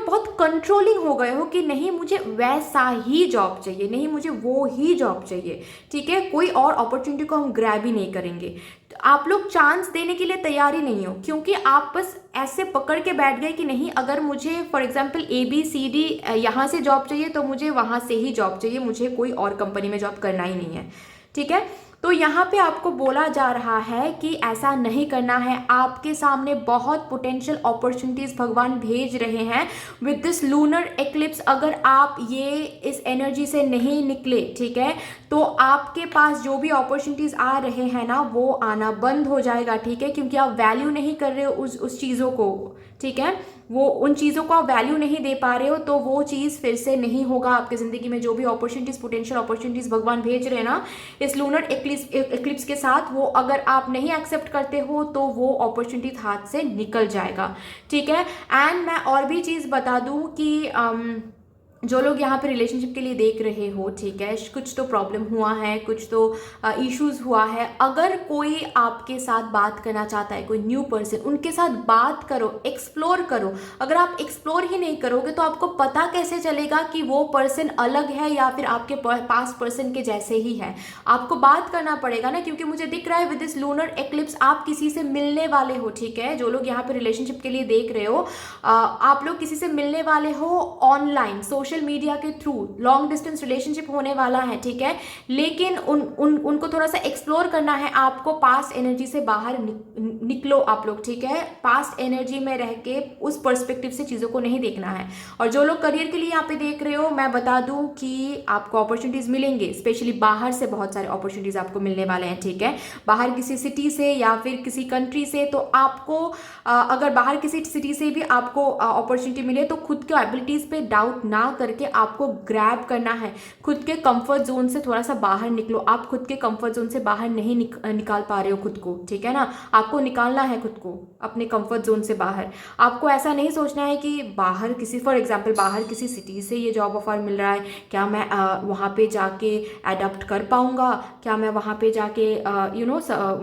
बहुत कंट्रोलिंग हो गए हो कि नहीं मुझे वैसा ही जॉब चाहिए, नहीं मुझे वो ही जॉब चाहिए, ठीक है, कोई और अपॉर्चुनिटी को हम ग्रैब ही नहीं करेंगे। तो आप लोग चांस देने के लिए तैयार ही नहीं हो, क्योंकि आप बस ऐसे पकड़ के बैठ गए कि नहीं, अगर मुझे फॉर एग्जाम्पल ABCD यहाँ से जॉब चाहिए तो मुझे वहाँ से ही जॉब चाहिए, मुझे कोई और कंपनी में जॉब करना ही नहीं है, ठीक है। तो यहाँ पे आपको बोला जा रहा है कि ऐसा नहीं करना है, आपके सामने बहुत पोटेंशियल अपॉर्चुनिटीज़ भगवान भेज रहे हैं विद दिस लूनर एक्लिप्स। अगर आप ये इस एनर्जी से नहीं निकले, ठीक है, तो आपके पास जो भी अपॉर्चुनिटीज़ आ रहे हैं ना, वो आना बंद हो जाएगा, ठीक है, क्योंकि आप वैल्यू नहीं कर रहे हो उस चीज़ों को, ठीक है, वो उन चीज़ों को आप वैल्यू नहीं दे पा रहे हो, तो वो चीज़ फिर से नहीं होगा आपके ज़िंदगी में। जो भी अपॉर्चुनिटीज़, पोटेंशियल अपॉर्चुनिटीज़ भगवान भेज रहे हैं ना इस लूनर एक्लिप्स के साथ, वो अगर आप नहीं एक्सेप्ट करते हो तो वो अपॉर्चुनिटीज हाथ से निकल जाएगा, ठीक है। एंड मैं और भी चीज़ बता दूं कि जो लोग यहाँ पे रिलेशनशिप के लिए देख रहे हो, ठीक है, कुछ तो प्रॉब्लम हुआ है, कुछ तो इश्यूज हुआ है। अगर कोई आपके साथ बात करना चाहता है, कोई न्यू पर्सन, उनके साथ बात करो, एक्सप्लोर करो। अगर आप एक्सप्लोर ही नहीं करोगे तो आपको पता कैसे चलेगा कि वो पर्सन अलग है या फिर आपके पास पर्सन के जैसे ही है। आपको बात करना पड़ेगा ना, क्योंकि मुझे दिख रहा है विद दिस लूनर एक्लिप्स आप किसी से मिलने वाले हो, ठीक है। जो लोग यहाँ पे रिलेशनशिप के लिए देख रहे हो, आप लोग किसी से मिलने वाले हो ऑनलाइन, सोशल मीडिया के थ्रू। लॉन्ग डिस्टेंस रिलेशनशिप होने वाला है, ठीक है। लेकिन उनको थोड़ा सा एक्सप्लोर करना है आपको। पास्ट एनर्जी से बाहर निकलो आप लोग, ठीक है। पास्ट एनर्जी में रह के उस पर्सपेक्टिव से चीज़ों को नहीं देखना है। और जो लोग करियर के लिए यहाँ पे देख रहे हो, मैं बता दूं कि आपको अपॉर्चुनिटीज़ मिलेंगे, स्पेशली बाहर से बहुत सारे अपॉर्चुनिटीज़ आपको मिलने वाले हैं, ठीक है। बाहर किसी सिटी से या फिर किसी कंट्री से, तो आपको अगर बाहर किसी सिटी से भी आपको अपॉर्चुनिटी मिले तो खुद के एबिलिटीज़ पे डाउट ना करके आपको ग्रैब करना है। खुद के कंफर्ट जोन से थोड़ा सा बाहर निकलो। आप खुद के कंफर्ट जोन से बाहर नहीं निकाल पा रहे हो खुद को, ठीक है ना। आपको निकालना है खुद को अपने कंफर्ट जोन से बाहर। आपको ऐसा नहीं सोचना है कि बाहर किसी, फॉर एग्जांपल बाहर किसी सिटी से ये जॉब ऑफर मिल रहा है, क्या मैं वहाँ पे जाके अडॉप्ट कर पाऊँगा, क्या मैं वहाँ पे जाके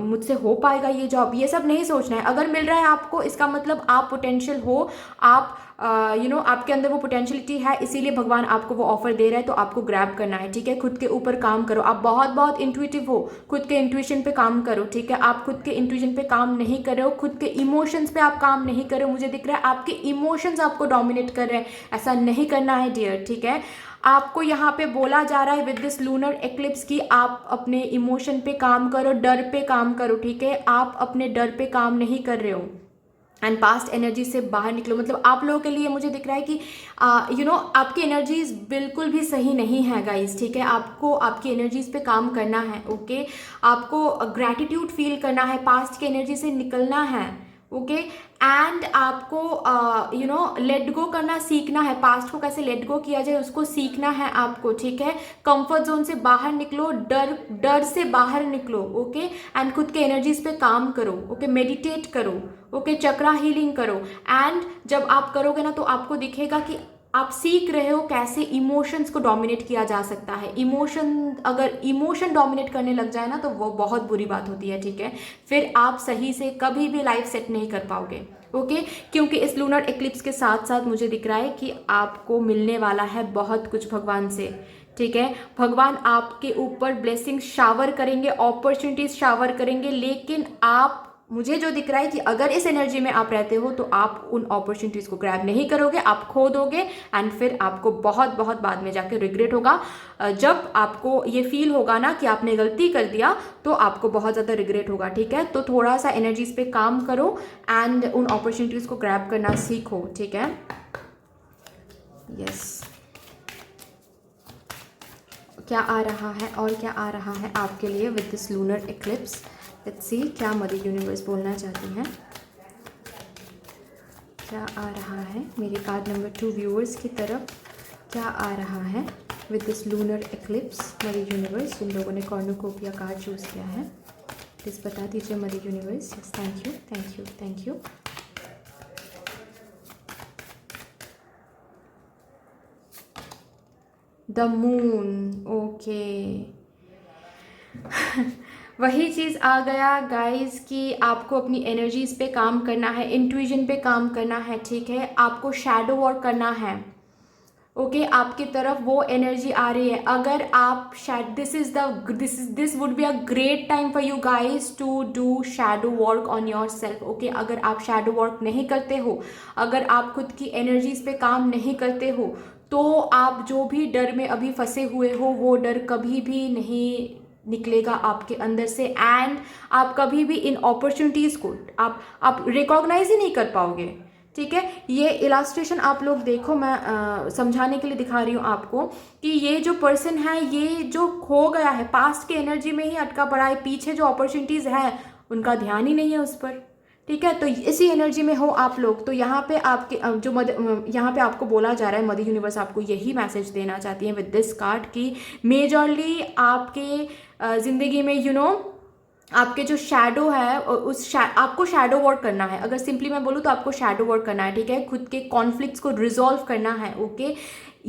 मुझसे हो पाएगा ये जॉब। ये सब नहीं सोचना है। अगर मिल रहा है आपको, इसका मतलब आप पोटेंशियल हो, आप आपके अंदर वो पोटेंशियलिटी है, इसीलिए भगवान आपको वो ऑफर दे रहा है। तो आपको ग्रैब करना है, ठीक है। खुद के ऊपर काम करो। आप बहुत बहुत इंट्यूटिव हो, खुद के इंट्यूशन पे काम करो, ठीक है। आप खुद के इंट्यूशन पे काम नहीं कर रहे हो, खुद के इमोशंस पे आप काम नहीं कर रहे हो। मुझे दिख रहा है आपके इमोशंस आपको डोमिनेट कर रहे हैं। ऐसा नहीं करना है डियर, ठीक है। आपको यहाँ पे बोला जा रहा है विद दिस लूनर एक्लिप्स की आप अपने इमोशन पे काम करो, डर पे काम करो, ठीक है। आप अपने डर पे काम नहीं कर रहे हो एंड पास्ट एनर्जी से बाहर निकलो। मतलब आप लोगों के लिए मुझे दिख रहा है कि आपकी एनर्जीज बिल्कुल भी सही नहीं है गाइस, ठीक है। आपको आपकी एनर्जीज पे काम करना है, ओके। आपको ग्रैटिट्यूड फील करना है, पास्ट की एनर्जी से निकलना है, ओके। एंड आपको लेट गो करना सीखना है। पास्ट को कैसे लेट गो किया जाए उसको सीखना है आपको, ठीक है। कंफर्ट जोन से बाहर निकलो, डर से बाहर निकलो, ओके। एंड खुद के एनर्जीज पे काम करो, ओके। मेडिटेट करो, ओके। चक्रा हीलिंग करो। एंड जब आप करोगे ना तो आपको दिखेगा कि आप सीख रहे हो कैसे इमोशंस को डोमिनेट किया जा सकता है। अगर इमोशन डोमिनेट करने लग जाए ना तो वो बहुत बुरी बात होती है, ठीक है। फिर आप सही से कभी भी लाइफ सेट नहीं कर पाओगे, ओके। क्योंकि इस लूनर एक्लिप्स के साथ साथ मुझे दिख रहा है कि आपको मिलने वाला है बहुत कुछ भगवान से, ठीक है। भगवान आपके ऊपर ब्लेसिंग शावर करेंगे, अपॉर्चुनिटीज शावर करेंगे। लेकिन आप, मुझे जो दिख रहा है कि अगर इस एनर्जी में आप रहते हो तो आप उन अपॉर्चुनिटीज़ को ग्रैब नहीं करोगे, आप खो दोगे। एंड फिर आपको बहुत बहुत बाद में जाके रिग्रेट होगा। जब आपको ये फील होगा ना कि आपने गलती कर दिया तो आपको बहुत ज़्यादा रिग्रेट होगा, ठीक है। तो थोड़ा सा एनर्जीज पे काम करो एंड उन अपॉर्चुनिटीज़ को ग्रैब करना सीखो, ठीक है। यस, क्या आ रहा है और क्या आ रहा है आपके लिए with this lunar eclipse. Let's see क्या मदर यूनिवर्स बोलना चाहती हैं, क्या आ रहा है मेरे कार्ड नंबर 2 व्यूअर्स की तरफ, क्या आ रहा है with this lunar eclipse. Mother universe, जिन लोगों ने कॉर्नुकोपिया कार्ड चूज़ किया है प्लीज़ बता दीजिए mother universe. Yes, thank you thank you thank you. The moon, okay. वही चीज़ आ गया गाइस कि आपको अपनी एनर्जीज पे काम करना है, इंट्यूजन पे काम करना है, ठीक है। आपको शैडो वर्क करना है, ओके। आपकी तरफ वो एनर्जी आ रही है। अगर आप this would be a great time for you guys to do shadow work on yourself, okay. अगर आप शैडो वर्क नहीं करते हो, अगर आप खुद की एनर्जीज पे काम नहीं करते हो, तो आप जो भी डर में अभी फंसे हुए हो वो डर कभी भी नहीं निकलेगा आपके अंदर से। एंड आप कभी भी इन अपॉर्चुनिटीज़ को आप रिकॉग्नाइज ही नहीं कर पाओगे, ठीक है। ये इलास्ट्रेशन आप लोग देखो, मैं समझाने के लिए दिखा रही हूँ आपको कि ये जो पर्सन है, ये जो खो गया है, पास्ट के एनर्जी में ही अटका पड़ा है, पीछे जो अपॉर्चुनिटीज़ है उनका ध्यान ही नहीं है उस पर, ठीक है। तो इसी एनर्जी में हो आप लोग। तो यहाँ पे आपके यहाँ पे आपको बोला जा रहा है, मदर यूनिवर्स आपको यही मैसेज देना चाहती है विद दिस कार्ड की मेजरली आपके ज़िंदगी में आपके जो शैडो है आपको शैडो वर्क करना है। अगर सिंपली मैं बोलूँ तो आपको शैडो वर्क करना है, ठीक है। खुद के कॉन्फ्लिक्ट्स को रिजॉल्व करना है, ओके।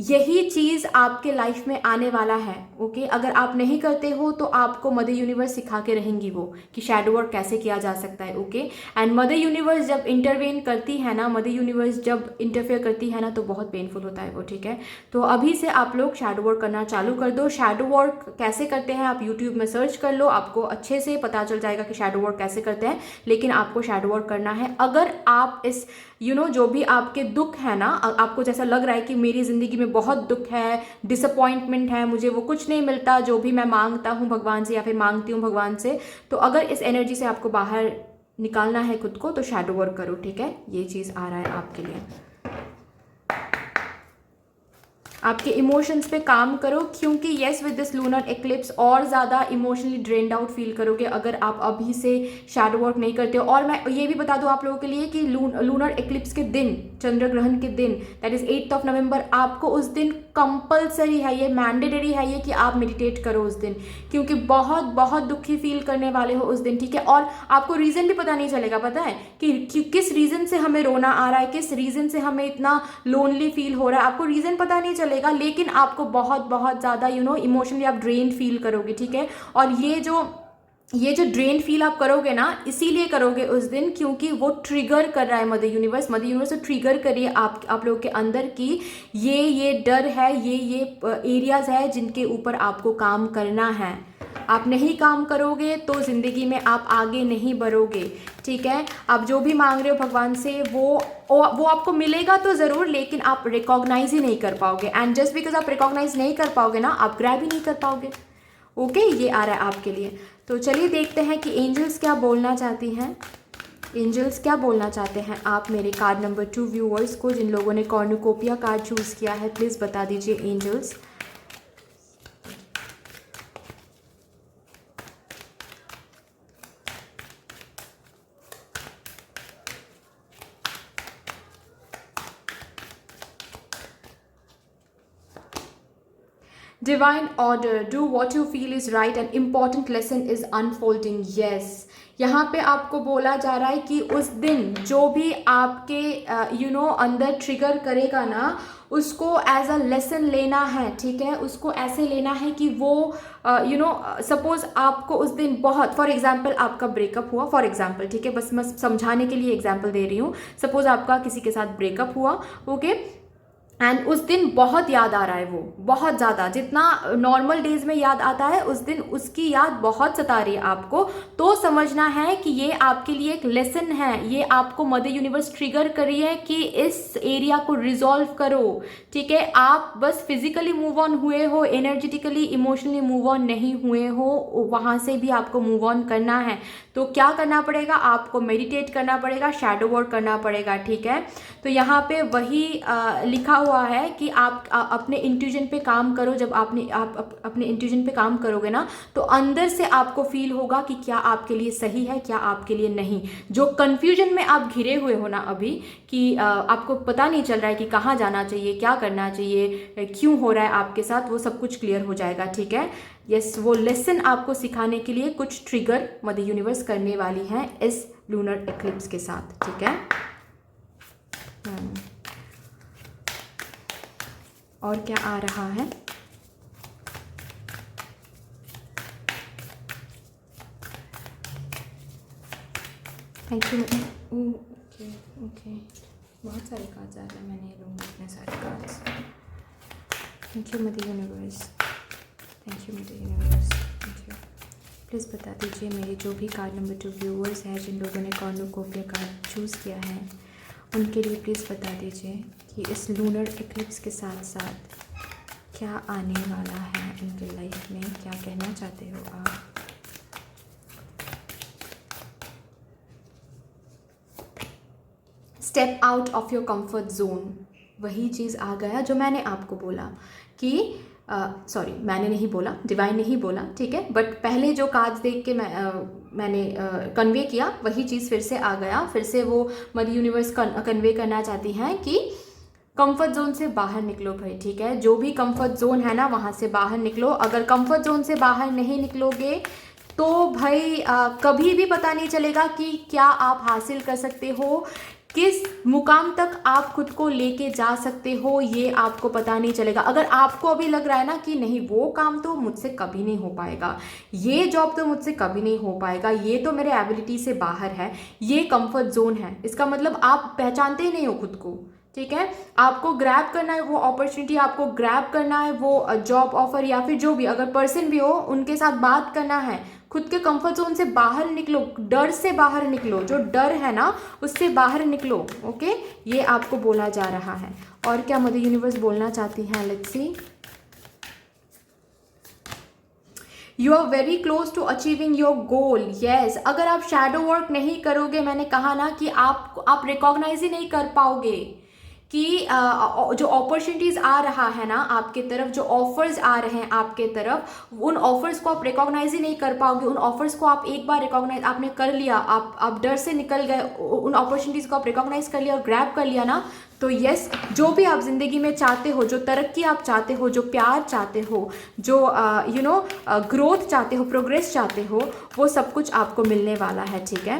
यही चीज़ आपके लाइफ में आने वाला है। ओके, अगर आप नहीं करते हो तो आपको मदर यूनिवर्स सिखा के रहेंगी वो कि शैडो वर्क कैसे किया जा सकता है। ओके, एंड मदर यूनिवर्स जब इंटरवेन करती है ना, मदर यूनिवर्स जब इंटरफेयर करती है ना, तो बहुत पेनफुल होता है वो। ठीक है, तो अभी से आप लोग शैडो वर्क करना चालू कर दो। शैडो वर्क कैसे करते हैं आप यूट्यूब में सर्च कर लो, आपको अच्छे से पता चल जाएगा कि शैडो वर्क कैसे करते हैं। लेकिन आपको शैडो वर्क करना है। अगर आप इस जो भी आपके दुख है ना, आपको जैसा लग रहा है कि मेरी ज़िंदगी में बहुत दुख है, डिसअपॉइंटमेंट है, मुझे वो कुछ नहीं मिलता जो भी मैं मांगता हूँ भगवान से या फिर मांगती हूँ भगवान से, तो अगर इस एनर्जी से आपको बाहर निकालना है खुद को, तो शैडो वर्क करो। ठीक है, ये चीज़ आ रहा है आपके लिए। आपके इमोशंस पे काम करो, क्योंकि yes with this lunar eclipse और ज़्यादा इमोशनली ड्रेन्ड आउट फील करोगे अगर आप अभी से शैडो वर्क नहीं करते हो। और मैं ये भी बता दूं आप लोगों के लिए कि लूनर एक्लिप्स के दिन, चंद्र ग्रहण के दिन, दैट इज 8 नवंबर, आपको उस दिन कंपल्सरी है, ये मैंडेटरी है ये कि आप मेडिटेट करो उस दिन, क्योंकि बहुत बहुत दुखी फील करने वाले हो उस दिन। ठीक है, और आपको रीज़न भी पता नहीं चलेगा, पता है कि किस रीज़न से हमें रोना आ रहा है, किस रीज़न से हमें इतना लोनली फील हो रहा है, आपको रीज़न पता नहीं चलेगा, लेकिन आपको बहुत बहुत ज़्यादा इमोशनली आप ड्रेन फील करोगे। ठीक है, और ये जो ड्रेन फील आप करोगे ना, इसीलिए करोगे उस दिन क्योंकि वो ट्रिगर कर रहा है मदर यूनिवर्स ट्रिगर करिए आप लोगों के अंदर कि ये डर है, ये एरियाज है जिनके ऊपर आपको काम करना है। आप नहीं काम करोगे तो ज़िंदगी में आप आगे नहीं बढ़ोगे। ठीक है, आप जो भी मांग रहे हो भगवान से वो आपको मिलेगा तो ज़रूर, लेकिन आप रिकॉग्नाइज ही नहीं कर पाओगे। एंड जस्ट बिकॉज आप रिकॉग्नाइज नहीं कर पाओगे ना, आप ग्रैब ही नहीं कर पाओगे। ओके, ये आ रहा है आपके लिए। तो चलिए देखते हैं कि एंजल्स क्या बोलना चाहती हैं। एंजल्स क्या बोलना चाहते हैं आप मेरे कार्ड नंबर 2 व्यूअर्स को, जिन लोगों ने कॉर्नुकोपिया कार्ड चूज़ किया है, प्लीज़ बता दीजिए angels. Divine order, do what you feel is right, an important lesson is unfolding. Yes, यहाँ पे आपको बोला जा रहा है कि उस दिन जो भी आपके अंदर ट्रिगर करेगा ना, उसको एज अ लेसन लेना है। ठीक है, उसको ऐसे लेना है कि वो सपोज आपको उस दिन बहुत, फॉर एग्जाम्पल आपका ब्रेकअप हुआ, फॉर एग्जाम्पल, ठीक है, बस मैं समझाने के लिए एग्जाम्पल दे रही हूँ। सपोज आपका किसी के साथ ब्रेकअप हुआ, ओके, एंड उस दिन बहुत याद आ रहा है, वो बहुत ज़्यादा, जितना नॉर्मल डेज में याद आता है उस दिन उसकी याद बहुत सता रही है आपको। तो समझना है कि ये आपके लिए एक लेसन है, ये आपको मदर यूनिवर्स ट्रिगर कर रही है कि इस एरिया को रिजॉल्व करो। ठीक है, आप बस फिजिकली मूव ऑन हुए हो, एनर्जेटिकली इमोशनली मूव ऑन नहीं हुए हो, वहाँ से भी आपको मूव ऑन करना है। तो क्या करना पड़ेगा, आपको मेडिटेट करना पड़ेगा, शैडो वर्क करना पड़ेगा। ठीक है, तो यहाँ पे वही लिखा हुआ है कि आप अपने इंट्यूजन पे काम करो। जब आप अपने इंट्यूजन पे काम करोगे ना, तो अंदर से आपको फील होगा कि क्या आपके लिए सही है, क्या आपके लिए नहीं। जो कन्फ्यूजन में आप घिरे हुए हो ना अभी, कि आपको पता नहीं चल रहा है कि कहाँ जाना चाहिए, क्या करना चाहिए, क्यों हो रहा है आपके साथ, वो सब कुछ क्लियर हो जाएगा। ठीक है, यस, वो लेसन आपको सिखाने के लिए कुछ ट्रिगर मदर यूनिवर्स करने वाली है इस लूनर एक्लिप्स के साथ। ठीक है, और क्या आ रहा है, थैंक यू। ओके, बहुत सारे कार्ड्स आ रहे हैं, मैं नहीं लूँगी इतने सारे cards. Thank you mother universe, thank you mother universe, thank you. Please बता दीजिए मेरे जो भी कार्ड नंबर 2 व्यूअर्स हैं, जिन लोगों ने कॉर्नुकोपिया कार्ड चूज़ किया है, उनके लिए प्लीज़ बता दीजिए कि इस लूनर एक्लिप्स के साथ साथ क्या आने वाला है उनके लाइफ में, क्या कहना चाहते हो आप। Step out of your comfort zone, वही चीज़ आ गया जो मैंने आपको बोला कि सॉरी, मैंने नहीं बोला, डिवाइन नहीं बोला, ठीक है, बट पहले जो कार्ड्स देख के मैंने कन्वे किया, वही चीज़ फिर से आ गया। फिर से वो मदर यूनिवर्स कन्वे करना चाहती हैं कि कंफर्ट जोन से बाहर निकलो भाई। ठीक है, जो भी कंफर्ट जोन है ना, वहाँ से बाहर निकलो। अगर कंफर्ट जोन से बाहर नहीं निकलोगे तो भाई कभी भी पता नहीं चलेगा कि क्या आप हासिल कर सकते हो, किस मुकाम तक आप खुद को लेके जा सकते हो, ये आपको पता नहीं चलेगा। अगर आपको अभी लग रहा है ना कि नहीं वो काम तो मुझसे कभी नहीं हो पाएगा, ये जॉब तो मुझसे कभी नहीं हो पाएगा, ये तो मेरे एबिलिटी से बाहर है, ये कंफर्ट जोन है, इसका मतलब आप पहचानते ही नहीं हो खुद को, ठीक है। आपको ग्रैब करना है वो अपॉर्चुनिटी, आपको ग्रैब करना है वो जॉब ऑफर, या फिर जो भी अगर पर्सन भी हो उनके साथ बात करना है। खुद के कंफर्ट जोन से बाहर निकलो, डर से बाहर निकलो, जो डर है ना उससे बाहर निकलो, ओके। ये आपको बोला जा रहा है। और क्या मदर यूनिवर्स बोलना चाहती हैं, let's see. You are very close to achieving your goal, yes. अगर आप शैडो वर्क नहीं करोगे, मैंने कहा ना कि आप रिकॉग्नाइज ही नहीं कर पाओगे कि जो अपॉर्चुनिटीज़ आ रहा है ना आपके तरफ, जो ऑफर्स आ रहे हैं आपके तरफ, उन ऑफर्स को आप रिकॉग्नाइज ही नहीं कर पाओगे। उन ऑफर्स को आप एक बार रिकॉग्नाइज आपने कर लिया, आप डर से निकल गए, उन अपॉर्चुनिटीज़ को आप रिकॉग्नाइज कर लिया और ग्रैब कर लिया ना, तो यस, जो भी आप ज़िंदगी में चाहते हो, जो तरक्की आप चाहते हो, जो प्यार चाहते हो, जो ग्रोथ चाहते हो, प्रोग्रेस चाहते हो, वो सब कुछ आपको मिलने वाला है, ठीक है।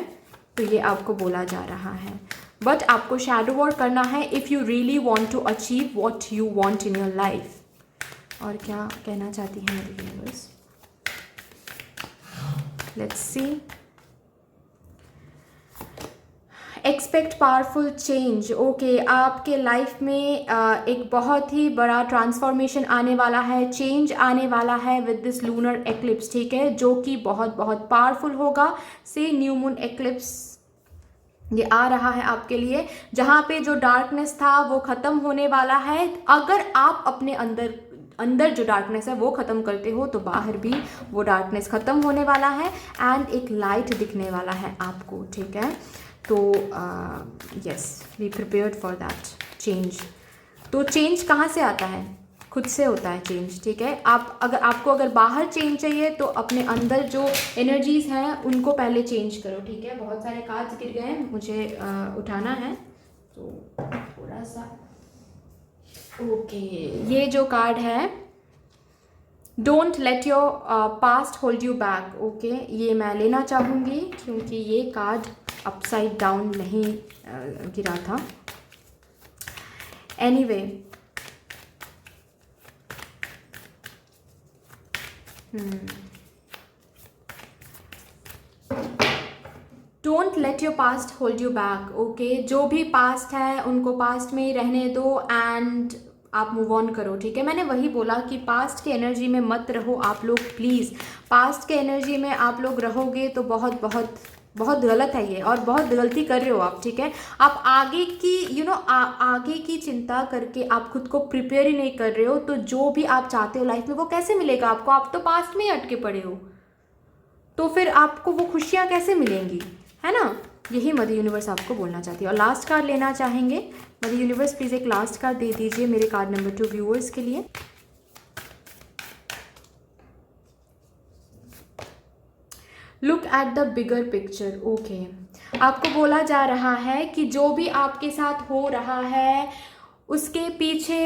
तो ये आपको बोला जा रहा है। बट आपको शैडो वर्क करना है if you really want to achieve what you want in your life. और क्या कहना चाहती हैं मेरे universe, let's see. Expect powerful change, okay. आपके लाइफ में एक बहुत ही बड़ा ट्रांसफॉर्मेशन आने वाला है, चेंज आने वाला है विद दिस लूनर एक्लिप्स, ठीक है, जो कि बहुत बहुत पावरफुल होगा। से न्यू मून एक्लिप्स ये आ रहा है आपके लिए, जहाँ पे जो डार्कनेस था वो ख़त्म होने वाला है। अगर आप अपने अंदर जो डार्कनेस है वो ख़त्म करते हो, तो बाहर भी वो डार्कनेस ख़त्म होने वाला है एंड एक लाइट दिखने वाला है आपको, ठीक है। तो yes, be prepared for that change. तो चेंज कहाँ से आता है? खुद से होता है चेंज, ठीक है। आपको अगर बाहर चेंज चाहिए तो अपने अंदर जो एनर्जीज हैं उनको पहले चेंज करो, ठीक है। बहुत सारे कार्ड्स गिर गए हैं, मुझे उठाना है, तो थोड़ा सा, ओके। ये जो कार्ड है, don't let your past hold you back, okay, ये मैं लेना चाहूँगी क्योंकि ये कार्ड अपसाइड डाउन नहीं गिरा था। Anyway, don't let your past hold you back, okay. जो भी पास्ट है उनको पास्ट में ही रहने दो एंड आप मूव ऑन करो, ठीक है। मैंने वही बोला कि पास्ट के एनर्जी में मत रहो आप लोग, प्लीज़। पास्ट के एनर्जी में आप लोग रहोगे तो बहुत बहुत बहुत गलत है ये, और बहुत गलती कर रहे हो आप, ठीक है। आप आगे की आगे की चिंता करके आप खुद को प्रिपेयर ही नहीं कर रहे हो, तो जो भी आप चाहते हो लाइफ में वो कैसे मिलेगा आपको? आप तो पास्ट में ही अटके पड़े हो, तो फिर आपको वो खुशियाँ कैसे मिलेंगी, है ना। यही मदर यूनिवर्स आपको बोलना चाहती है। और लास्ट कार्ड लेना चाहेंगे मदर यूनिवर्स, प्लीज़ एक लास्ट कार्ड दे दीजिए मेरे कार्ड नंबर 2 व्यूअर्स के लिए। Look at the bigger picture, okay. आपको बोला जा रहा है कि जो भी आपके साथ हो रहा है उसके पीछे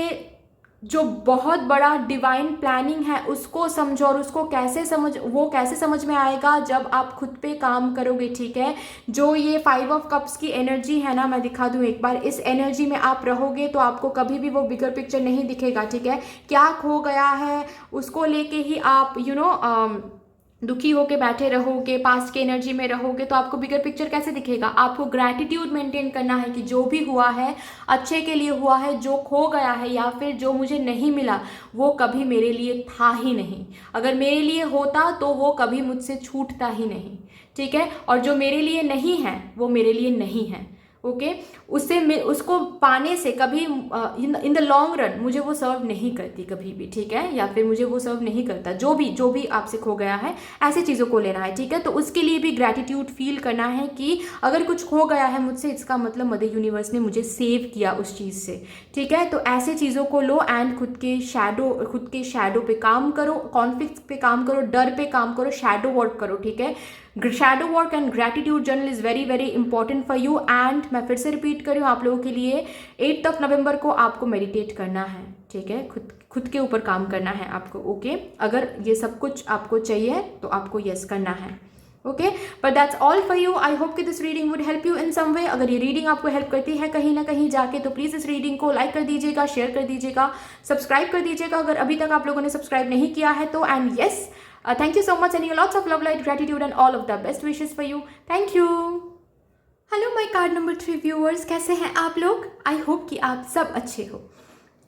जो बहुत बड़ा डिवाइन प्लानिंग है उसको समझो, और उसको कैसे समझ में आएगा जब आप खुद पे काम करोगे, ठीक है। जो ये 5 ऑफ कप्स की एनर्जी है ना, मैं दिखा दूं एक बार, इस एनर्जी में आप रहोगे तो आपको कभी भी वो बिगर पिक्चर नहीं दिखेगा, ठीक है। क्या खो गया है उसको लेके ही आप दुखी होके बैठे रहोगे, पास्ट की एनर्जी में रहोगे, तो आपको बिगर पिक्चर कैसे दिखेगा? आपको ग्रैटिट्यूड मेंटेन करना है कि जो भी हुआ है अच्छे के लिए हुआ है, जो खो गया है या फिर जो मुझे नहीं मिला वो कभी मेरे लिए था ही नहीं। अगर मेरे लिए होता तो वो कभी मुझसे छूटता ही नहीं, ठीक है। और जो मेरे लिए नहीं है वो मेरे लिए नहीं है, ओके। उसको पाने से कभी इन द लॉन्ग रन मुझे वो सर्व नहीं करती कभी भी, ठीक है, या फिर मुझे वो सर्व नहीं करता। जो भी आपसे खो गया है ऐसे चीज़ों को लेना है, ठीक है। तो उसके लिए भी ग्रैटिट्यूड फील करना है कि अगर कुछ खो गया है मुझसे, इसका मतलब मदर यूनिवर्स ने मुझे सेव किया उस चीज़ से, ठीक है। तो ऐसे चीज़ों को लो एंड खुद के शैडो पे काम करो, कॉन्फ्लिक्ट पे काम करो, डर पे काम करो, शैडो वर्क करो, ठीक है। Shadow work and gratitude journal is very very important for you. And मैं फिर से रिपीट कर रही हूँ आप लोगों के लिए, 8 नवंबर को आपको मेडिटेट करना है, ठीक है, खुद के ऊपर काम करना है आपको, ओके। अगर ये सब कुछ आपको चाहिए तो आपको यस करना है, okay. But that's all for you. I hope कि this reading would help you in some way. अगर ये रीडिंग आपको हेल्प करती है कहीं ना कहीं जाके, तो प्लीज़ इस रीडिंग को लाइक कर दीजिएगा, शेयर कर दीजिएगा, सब्सक्राइब कर दीजिएगा अगर अभी तक आप लोगों ने सब्सक्राइब नहीं किया है तो। And yes, thank you so much, sending lots of love, light, gratitude and all of the best wishes for you. Thank you. Hello my card number 3 viewers, कैसे हैं आप लोग? आई होप कि आप सब अच्छे हो।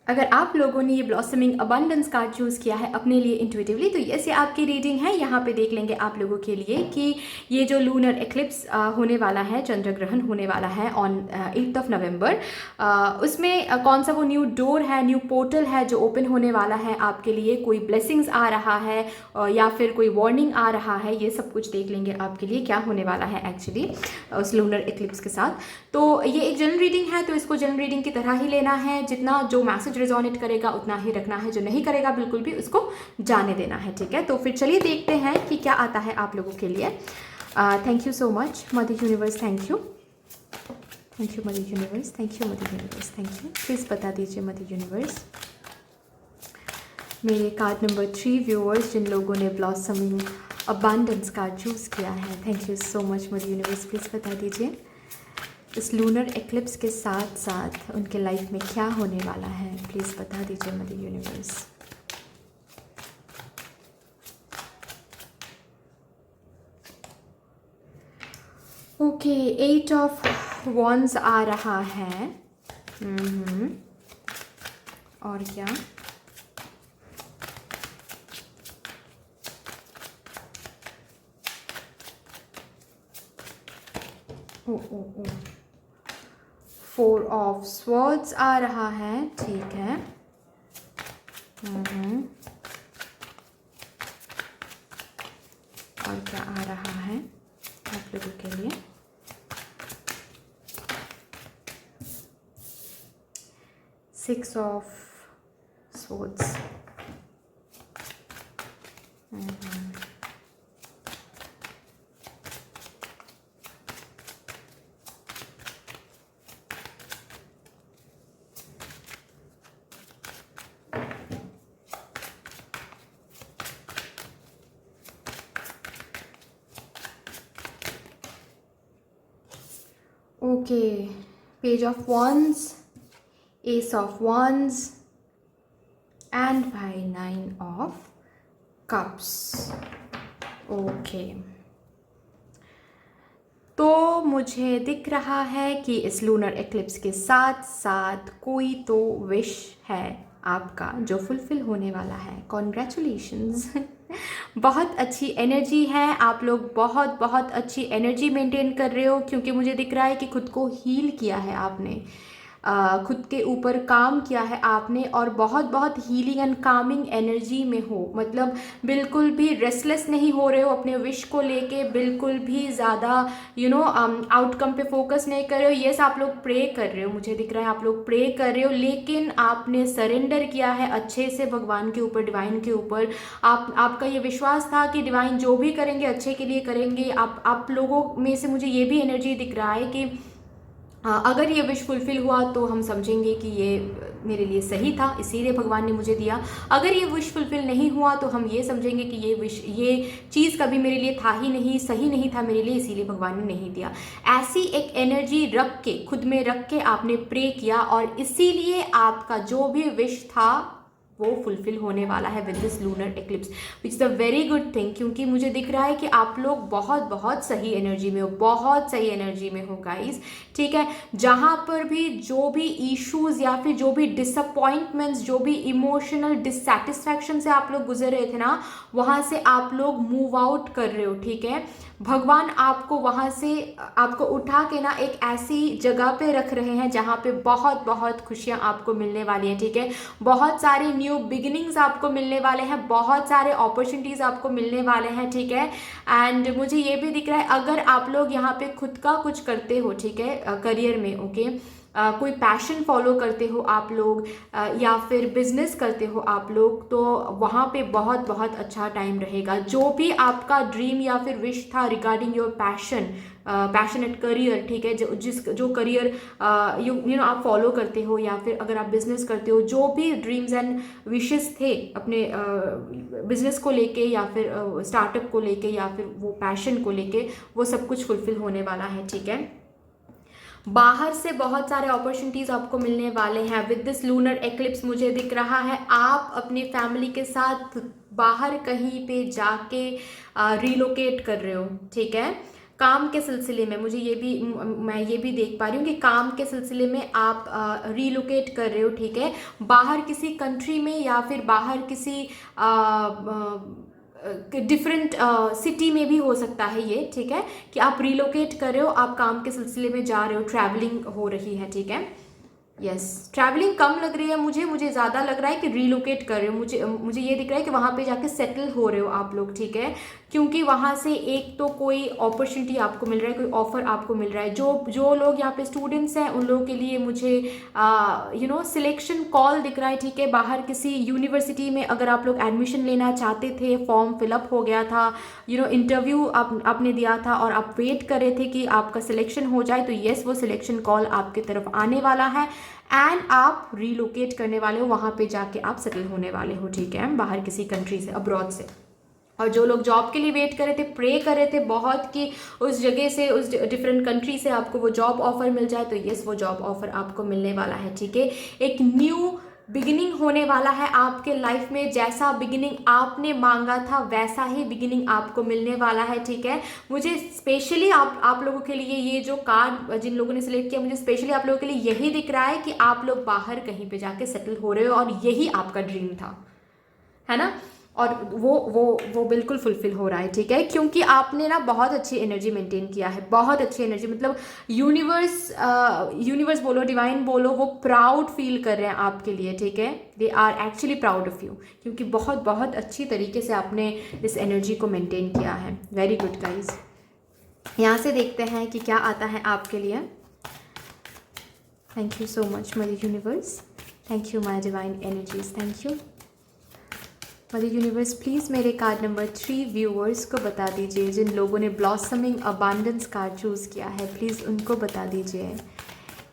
अगर आप लोगों ने ये ब्लॉसमिंग अबंडेंस कार्ड चूज़ किया है अपने लिए इंट्यूटिवली, तो ये आपकी रीडिंग है। यहाँ पे देख लेंगे आप लोगों के लिए कि ये जो लूनर एक्लिप्स होने वाला है, चंद्र ग्रहण होने वाला है ऑन 8 नवंबर, उसमें कौन सा वो न्यू डोर है, न्यू पोर्टल है जो ओपन होने वाला है आपके लिए, कोई ब्लेसिंग्स आ रहा है या फिर कोई वार्निंग आ रहा है, ये सब कुछ देख लेंगे आपके लिए क्या होने वाला है एक्चुअली उस लूनर एक्लिप्स के साथ। तो ये एक जनरल रीडिंग है, तो इसको जनरल रीडिंग की तरह ही लेना है। जितना जो मैसेज रिजोनेट करेगा उतना ही रखना है, जो नहीं करेगा बिल्कुल भी उसको जाने देना है, ठीक है। तो फिर चलिए देखते हैं कि क्या आता है आप लोगों के लिए। Thank you so much mother universe, thank you mother universe, thank you mother universe, thank you. Please बता दीजिए मदर यूनिवर्स, मेरे कार्ड नंबर 3 व्यूअर्स जिन लोगों ने ब्लॉसमिंग अबंडेंस कार्ड चूज़ किया है, thank you so much mother universe, please बता दीजिए इस लूनर एक्लिप्स के साथ साथ उनके लाइफ में क्या होने वाला है, प्लीज़ बता दीजिए mother universe. Okay, 8 of wands आ रहा है। और क्या? ओ 4 ऑफ स्वॉर्ड्स आ रहा है, ठीक है। और क्या आ रहा है आप लोगों के लिए? 6 of swords. Okay, page of wands, ace of wands and by 9 of cups। Okay, तो मुझे दिख रहा है कि इस लूनर एक्लिप्स के साथ साथ कोई तो विश है आपका जो फुलफिल होने वाला है। कॉन्ग्रेचुलेशंस। बहुत अच्छी एनर्जी है, आप लोग बहुत बहुत अच्छी एनर्जी मेंटेन कर रहे हो, क्योंकि मुझे दिख रहा है कि खुद को हील किया है आपने, खुद के ऊपर काम किया है आपने, और बहुत बहुत हीलिंग एंड कामिंग एनर्जी में हो। मतलब बिल्कुल भी रेस्टलेस नहीं हो रहे हो अपने विश को लेके, बिल्कुल भी ज़्यादा आउटकम पे फोकस नहीं कर रहे हो। यस, आप लोग प्रे कर रहे हो, मुझे दिख रहा है आप लोग प्रे कर रहे हो, लेकिन आपने सरेंडर किया है अच्छे से भगवान के ऊपर, डिवाइन के ऊपर। आपका ये विश्वास था कि डिवाइन जो भी करेंगे अच्छे के लिए करेंगे। आप लोगों में से मुझे ये भी एनर्जी दिख रहा है कि अगर ये विश फुलफिल हुआ तो हम समझेंगे कि ये मेरे लिए सही था, इसीलिए भगवान ने मुझे दिया। अगर ये विश फुलफिल नहीं हुआ तो हम ये समझेंगे कि ये चीज़ कभी मेरे लिए था ही नहीं, सही नहीं था मेरे लिए, इसीलिए भगवान ने नहीं दिया। ऐसी एक एनर्जी रख के, खुद में रख के आपने प्रे किया, और इसीलिए आपका जो भी विश था वो फुलफिल होने वाला है with this lunar eclipse, which is a very good thing. क्योंकि मुझे दिख रहा है कि आप लोग बहुत बहुत सही एनर्जी में हो, बहुत सही एनर्जी में हो गाइस, ठीक है। जहाँ पर भी जो भी इश्यूज़ या फिर जो भी डिसअपॉइंटमेंट्स, जो भी इमोशनल डिससेटिस्फैक्शन से आप लोग गुजर रहे थे ना, वहाँ से आप लोग मूव आउट कर रहे हो, ठीक है। भगवान आपको वहाँ से आपको उठा के ना एक ऐसी जगह पे रख रहे हैं जहाँ पे बहुत बहुत खुशियाँ आपको मिलने वाली हैं, ठीक है। बहुत सारे न्यू बिगिनिंग्स आपको मिलने वाले हैं, बहुत सारे अपॉर्चुनिटीज़ आपको मिलने वाले हैं, ठीक है। एंड मुझे ये भी दिख रहा है, अगर आप लोग यहाँ पे खुद का कुछ करते हो, ठीक है, करियर में, ओके, कोई पैशन फॉलो करते हो आप लोग, या फिर बिजनेस करते हो आप लोग, तो वहाँ पे बहुत बहुत अच्छा टाइम रहेगा। जो भी आपका ड्रीम या फिर विश था रिगार्डिंग योर पैशनेट करियर, ठीक है, जो करियर यू नो आप फॉलो करते हो, या फिर अगर आप बिजनेस करते हो, जो भी ड्रीम्स एंड विशेस थे अपने बिजनेस को लेके या फिर स्टार्टअप को लेके या फिर वो पैशन को लेके, वो सब कुछ फुलफिल होने वाला है, ठीक है। बाहर से बहुत सारे अपॉर्चुनिटीज आपको मिलने वाले हैं। विद दिस लूनर एक्लिप्स मुझे दिख रहा है आप अपनी फैमिली के साथ बाहर कहीं पे जाके रिलोकेट कर रहे हो, ठीक है। काम के सिलसिले में मैं ये भी देख पा रही हूँ कि काम के सिलसिले में आप रिलोकेट कर रहे हो, ठीक है। बाहर किसी कंट्री में या फिर बाहर किसी डिफरेंट सिटी में भी हो सकता है ये, ठीक है, कि आप रिलोकेट कर रहे हो, आप काम के सिलसिले में जा रहे हो, ट्रैवलिंग हो रही है, ठीक है। यस, ट्रैवलिंग कम लग रही है मुझे ज़्यादा लग रहा है कि रिलोकेट कर रहे हो। मुझे ये दिख रहा है कि वहाँ पे जाके सेटल हो रहे हो आप लोग, ठीक है, क्योंकि वहाँ से एक तो कोई अपॉर्चुनिटी आपको मिल रहा है, कोई ऑफर आपको मिल रहा है। जो लोग यहाँ पे स्टूडेंट्स हैं उन लोगों के लिए मुझे सिलेक्शन कॉल दिख रहा है, ठीक है। बाहर किसी यूनिवर्सिटी में अगर आप लोग एडमिशन लेना चाहते थे, फॉर्म फिलअप हो गया था, इंटरव्यू आपने दिया था और आप वेट कर रहे थे कि आपका सिलेक्शन हो जाए, तो येस, वो सिलेक्शन कॉल आपकी तरफ आने वाला है एंड आप रिलोकेट करने वाले हो, वहाँ पे जाके आप सेटल होने वाले हो, ठीक है, बाहर किसी कंट्री से, अब्रॉड से। और जो लोग जॉब के लिए वेट कर रहे थे, प्रे कर रहे थे बहुत कि उस जगह से, उस डिफरेंट कंट्री से आपको वो जॉब ऑफर मिल जाए, तो यस, वो जॉब ऑफर आपको मिलने वाला है, ठीक है। एक न्यू बिगिनिंग होने वाला है आपके लाइफ में। जैसा बिगिनिंग आपने मांगा था वैसा ही बिगिनिंग आपको मिलने वाला है, ठीक है। मुझे स्पेशली आप लोगों के लिए ये जो कार्ड जिन लोगों ने सिलेक्ट किया, मुझे स्पेशली आप लोगों के लिए यही दिख रहा है कि आप लोग बाहर कहीं पे जाके सेटल हो रहे हो और यही आपका ड्रीम था, है ना। और वो बिल्कुल फुलफिल हो रहा है, ठीक है, क्योंकि आपने ना बहुत अच्छी एनर्जी मेंटेन किया है, बहुत अच्छी एनर्जी, मतलब यूनिवर्स बोलो, डिवाइन बोलो, वो प्राउड फील कर रहे हैं आपके लिए, ठीक है। They are actually proud of you, क्योंकि बहुत बहुत अच्छी तरीके से आपने इस एनर्जी को मेंटेन किया है। Very good guys. यहाँ से देखते हैं कि क्या आता है आपके लिए। Thank you so much mother universe, thank you my divine energies, thank you mother universe. Please मेरे कार्ड नंबर 3 व्यूअर्स को बता दीजिए, जिन लोगों ने ब्लॉसमिंग अबांडेंस कार्ड चूज़ किया है, प्लीज़ उनको बता दीजिए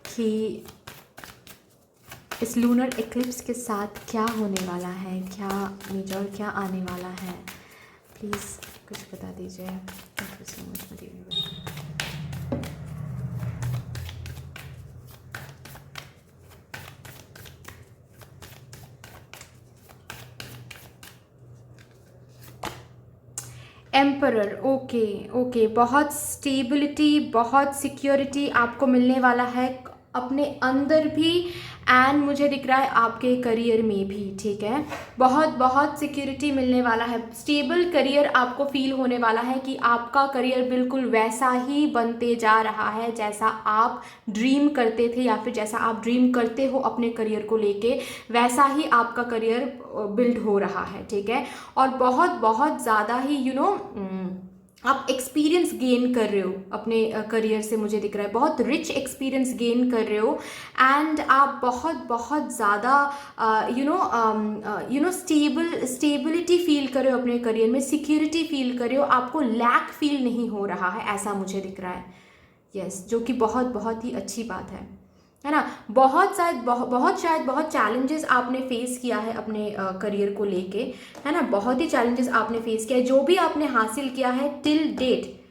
कि इस लूनर एक्लिप्स के साथ क्या होने वाला है, क्या मेजर क्या आने वाला है, प्लीज़ कुछ बता दीजिए। Thank you so much mother universe. Emperor, okay, बहुत स्टेबिलिटी, बहुत सिक्योरिटी आपको मिलने वाला है अपने अंदर भी एंड मुझे दिख रहा है आपके करियर में भी, ठीक है। बहुत बहुत सिक्योरिटी मिलने वाला है, स्टेबल करियर आपको फील होने वाला है कि आपका करियर बिल्कुल वैसा ही बनते जा रहा है जैसा आप ड्रीम करते थे, या फिर जैसा आप ड्रीम करते हो अपने करियर को लेके, वैसा ही आपका करियर बिल्ड हो रहा है, ठीक है। और बहुत बहुत ज़्यादा ही आप एक्सपीरियंस गेन कर रहे हो अपने करियर से, मुझे दिख रहा है बहुत रिच एक्सपीरियंस गेन कर रहे हो एंड आप बहुत बहुत ज़्यादा स्टेबिलिटी फील कर रहे हो अपने करियर में, सिक्योरिटी फील कर रहे हो, आपको लैक फील नहीं हो रहा है, ऐसा मुझे दिख रहा है। यस, जो कि बहुत बहुत ही अच्छी बात है ना। बहुत चैलेंजेस आपने फेस किया है अपने करियर को लेके, है ना, बहुत ही चैलेंजेस आपने फेस किया है। जो भी आपने हासिल किया है टिल डेट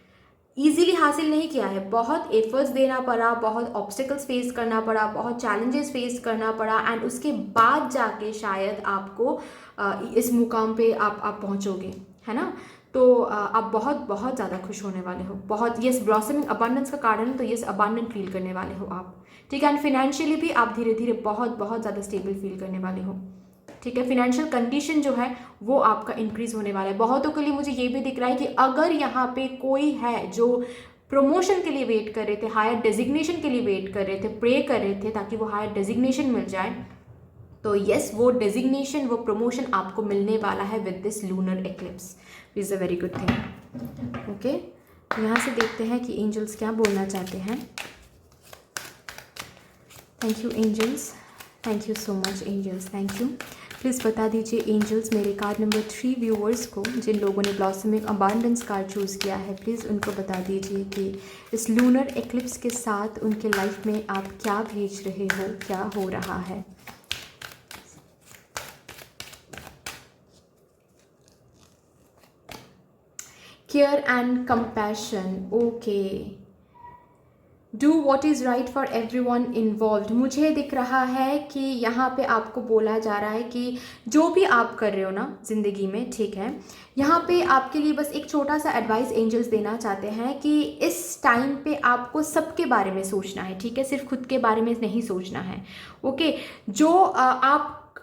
इजीली हासिल नहीं किया है, बहुत एफर्ट्स देना पड़ा, बहुत ऑब्स्टिकल्स फेस करना पड़ा, बहुत चैलेंजेस फेस करना पड़ा एंड उसके बाद जाके शायद आपको इस मुकाम पे आप पहुंचोगे, है ना। तो आप बहुत बहुत ज़्यादा खुश होने वाले हो, बहुत। यस, ब्लॉसमिंग अबांडेंस का कारण है, तो यस अबांडेंट फील करने वाले हो आप, ठीक है। एंड फिनेंशियली भी आप धीरे धीरे बहुत बहुत ज़्यादा स्टेबल फील करने वाले हो, ठीक है। फिनेंशियल कंडीशन जो है वो आपका इंक्रीज होने वाला है। बहुतों के लिए मुझे ये भी दिख रहा है कि अगर यहाँ पे कोई है जो प्रमोशन के लिए वेट कर रहे थे, हायर डेजिग्नेशन के लिए वेट कर रहे थे, प्रे कर रहे थे ताकि वो हायर डेजिग्नेशन मिल जाए, तो यस, वो डेजिग्नेशन, वो प्रमोशन आपको मिलने वाला है with this lunar eclipse. Is a very good thing, okay. यहाँ से देखते हैं कि एंजल्स क्या बोलना चाहते हैं। Thank you angels, thank you so much angels, thank you. Please बता दीजिए एंजल्स मेरे कार्ड नंबर 3 व्यूअर्स को, जिन लोगों ने ब्लॉसमिंग अबांडेंस कार्ड चूज़ किया है, प्लीज़ उनको बता दीजिए कि इस लूनर एक्लिप्स के साथ उनके लाइफ में आप क्या भेज रहे हो, क्या हो रहा है। Care and compassion, okay. Do what is right for every one involve. मुझे दिख रहा है कि यहाँ पे आपको बोला जा रहा है कि जो भी आप कर रहे हो ना ज़िंदगी में, ठीक है, यहाँ पे आपके लिए बस एक छोटा सा एडवाइस एंजल्स देना चाहते हैं कि इस टाइम पे आपको सबके बारे में सोचना है, ठीक है, सिर्फ खुद के बारे में नहीं सोचना है। ओके, जो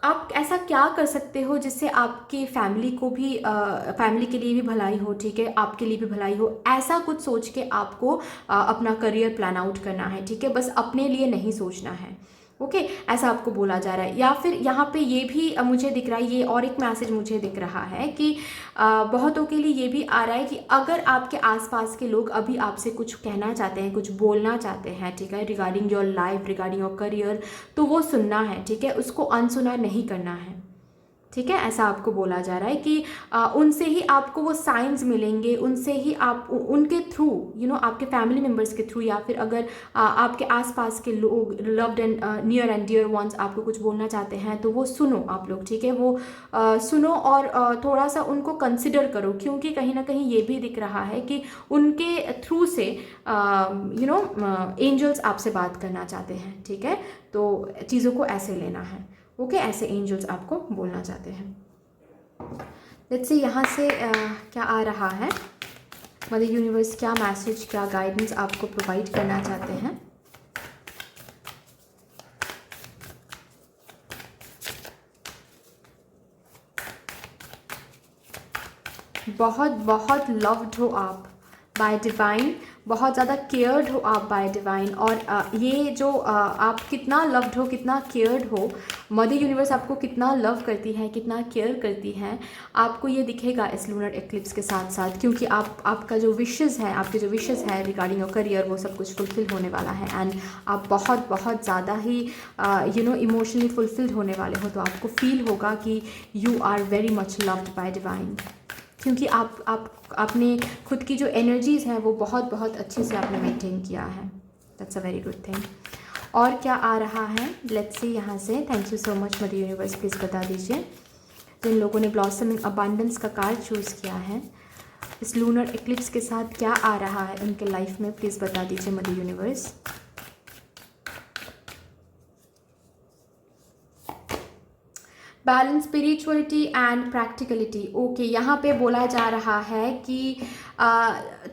आप ऐसा क्या कर सकते हो जिससे आपकी फैमिली को भी फैमिली के लिए भी भलाई हो, ठीक है, आपके लिए भी भलाई हो, ऐसा कुछ सोच के आपको अपना करियर प्लान आउट करना है, ठीक है, बस अपने लिए नहीं सोचना है। ओके, ऐसा आपको बोला जा रहा है। या फिर यहाँ पे ये भी मुझे दिख रहा है, ये और एक मैसेज मुझे दिख रहा है कि बहुतों के लिए ये भी आ रहा है कि अगर आपके आसपास के लोग अभी आपसे कुछ कहना चाहते हैं, कुछ बोलना चाहते हैं, ठीक है, regarding your life, regarding your career, तो वो सुनना है, ठीक है, उसको अनसुना नहीं करना है, ठीक है। ऐसा आपको बोला जा रहा है कि उनसे ही आपको वो साइंस मिलेंगे, उनसे ही आप उनके थ्रू आपके फैमिली मेम्बर्स के थ्रू, या फिर अगर आपके आसपास के लोग loved and near and dear ones आपको कुछ बोलना चाहते हैं, तो वो सुनो आप लोग, ठीक है, वो सुनो और थोड़ा सा उनको कंसिडर करो, क्योंकि कहीं ना कहीं ये भी दिख रहा है कि उनके थ्रू से एंजल्स आपसे बात करना चाहते हैं, ठीक है, तो चीज़ों को ऐसे लेना है। ओके, ऐसे एंजल्स आपको बोलना चाहते हैं। लेट्स से यहाँ से क्या आ रहा है, मदर यूनिवर्स क्या मैसेज, क्या गाइडेंस आपको प्रोवाइड करना चाहते हैं। बहुत बहुत लव्ड हो आप बाय डिवाइन, बहुत ज़्यादा केयर्ड हो आप बाय डिवाइन, और ये जो आप कितना लव्ड हो, कितना केयर्ड हो, मदर यूनिवर्स आपको कितना लव करती है, कितना केयर करती है, आपको ये दिखेगा इस लूनर एक्लिप्स के साथ साथ, क्योंकि आपका जो विशेज़ है, आपके जो विशेज़ है रिगार्डिंग योर करियर, वो सब कुछ फुलफिल होने वाला है। एंड आप बहुत बहुत ज़्यादा ही इमोशनली फुलफिल्ड होने वाले हो, तो आपको फील होगा कि you are very much loved by divine, क्योंकि आपने खुद की जो एनर्जीज़ हैं वो बहुत बहुत अच्छे से आपने मेंटेन किया है। That's a very good thing. और क्या आ रहा है, लेट्स सी यहाँ से। Thank you so much mother universe, please बता दीजिए जिन लोगों ने ब्लॉसमिंग अबांडेंस का कार्ड चूज़ किया है, इस लूनर एक्लिप्स के साथ क्या आ रहा है उनके लाइफ में, प्लीज़ बता दीजिए mother universe. Balance, spirituality and practicality. Okay, यहाँ पे बोला जा रहा है कि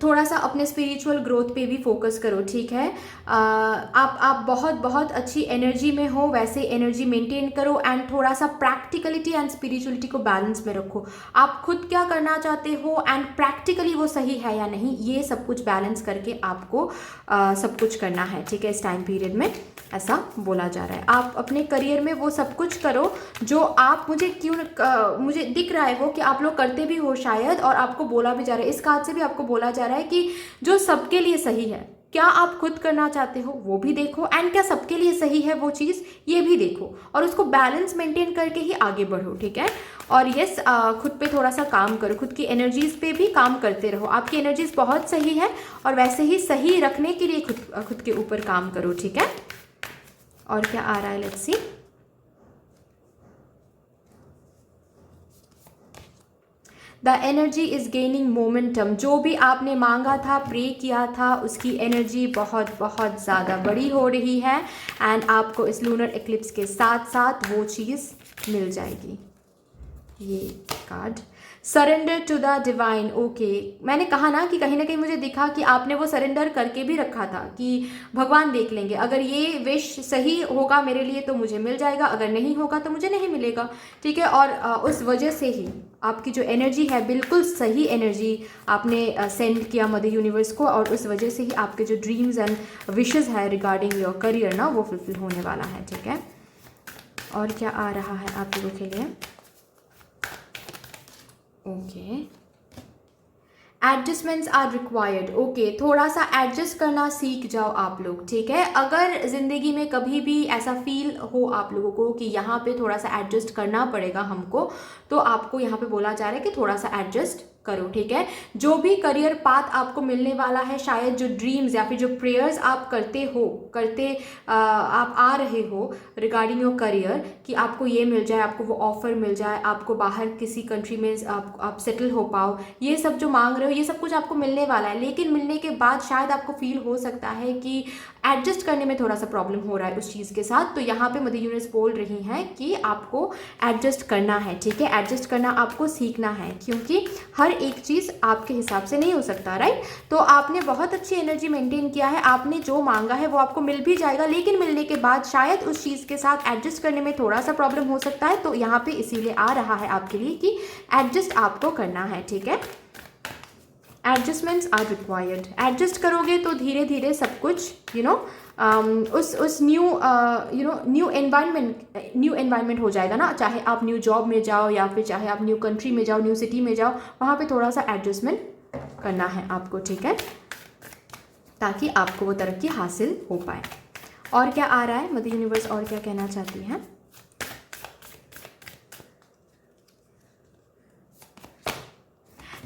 थोड़ा सा अपने स्पिरिचुअल ग्रोथ पे भी फोकस करो, ठीक है। आप बहुत बहुत अच्छी एनर्जी में हो, वैसे एनर्जी मेंटेन करो, एंड थोड़ा सा प्रैक्टिकलिटी एंड स्पिरिचुअलिटी को बैलेंस में रखो। आप खुद क्या करना चाहते हो एंड प्रैक्टिकली वो सही है या नहीं, ये सब कुछ बैलेंस करके आपको सब कुछ करना है, ठीक है, इस टाइम पीरियड में, ऐसा बोला जा रहा है। आप अपने करियर में वो सब कुछ करो जो आप मुझे दिख रहा है वो कि आप लोग करते भी हो शायद, और आपको बोला भी जा रहा है, इस कार्ड से भी आपको बोला जा रहा है कि जो सबके लिए सही है, क्या आप खुद करना चाहते हो वो भी देखो, एंड क्या सबके लिए सही है वो चीज़ ये भी देखो, और उसको बैलेंस मेंटेन करके ही आगे बढ़ो, ठीक है। और यस, खुद पे थोड़ा सा काम करो, खुद की एनर्जीज पे भी काम करते रहो। आपकी एनर्जीज बहुत सही है, और वैसे ही सही रखने के लिए खुद के ऊपर काम करो, ठीक है। और क्या आ रहा है, let's see. The energy is gaining momentum. जो भी आपने मांगा था, प्रे किया था, उसकी एनर्जी बहुत बहुत ज़्यादा बड़ी हो रही है, एंड आपको इस लूनर एक्लिप्स के साथ साथ वो चीज़ मिल जाएगी। ये card, surrender to the divine. Okay, मैंने कहा ना कि कहीं ना कहीं मुझे दिखा कि आपने वो सरेंडर करके भी रखा था कि भगवान देख लेंगे, अगर ये विश सही होगा मेरे लिए तो मुझे मिल जाएगा, अगर नहीं होगा तो मुझे नहीं मिलेगा, ठीक है। और उस वजह से ही आपकी जो एनर्जी है, बिल्कुल सही एनर्जी आपने सेंड किया मदर यूनिवर्स को, और उस वजह से ही आपके जो ड्रीम्स एंड विशेज़ है रिगार्डिंग योर करियर ना, वो फुलफिल होने वाला है, ठीक है। और क्या आ रहा है आप लोगों के लिए, okay. Adjustments are required. Okay, थोड़ा सा एडजस्ट करना सीख जाओ आप लोग, ठीक है। अगर ज़िंदगी में कभी भी ऐसा फील हो आप लोगों को कि यहाँ पे थोड़ा सा एडजस्ट करना पड़ेगा हमको, तो आपको यहाँ पे बोला जा रहा है कि थोड़ा सा एडजस्ट करो, ठीक है। जो भी करियर पाथ आपको मिलने वाला है, शायद जो ड्रीम्स या फिर जो प्रेयर्स आप आप आ रहे हो रिगार्डिंग योर करियर कि आपको ये मिल जाए, आपको वो ऑफर मिल जाए, आपको बाहर किसी कंट्री में आप सेटल हो पाओ, ये सब जो मांग रहे हो ये सब कुछ आपको मिलने वाला है। लेकिन मिलने के बाद शायद आपको फील हो सकता है कि एडजस्ट करने में थोड़ा सा प्रॉब्लम हो रहा है उस चीज़ के साथ। तो यहाँ पे मदर यूनिवर्स बोल रही हैं कि आपको एडजस्ट करना है, ठीक है। एडजस्ट करना आपको सीखना है, क्योंकि हर एक चीज़ आपके हिसाब से नहीं हो सकता, राइट। तो आपने बहुत अच्छी एनर्जी मेंटेन किया है, आपने जो मांगा है वो आपको मिल भी जाएगा, लेकिन मिलने के बाद शायद उस चीज़ के साथ एडजस्ट करने में थोड़ा सा प्रॉब्लम हो सकता है। तो यहाँ पे इसीलिए आ रहा है आपके लिए कि एडजस्ट आपको करना है, ठीक है। Adjustments are required. एडजस्ट करोगे तो धीरे धीरे सब कुछ उस न्यू एनवायरनमेंट हो जाएगा ना। चाहे आप न्यू जॉब में जाओ या फिर चाहे आप न्यू कंट्री में जाओ, न्यू सिटी में जाओ, वहाँ पे थोड़ा सा एडजस्टमेंट करना है आपको, ठीक है, ताकि आपको वो तरक्की हासिल हो पाए। और क्या आ रहा है मदर यूनिवर्स, और क्या कहना चाहती हैं?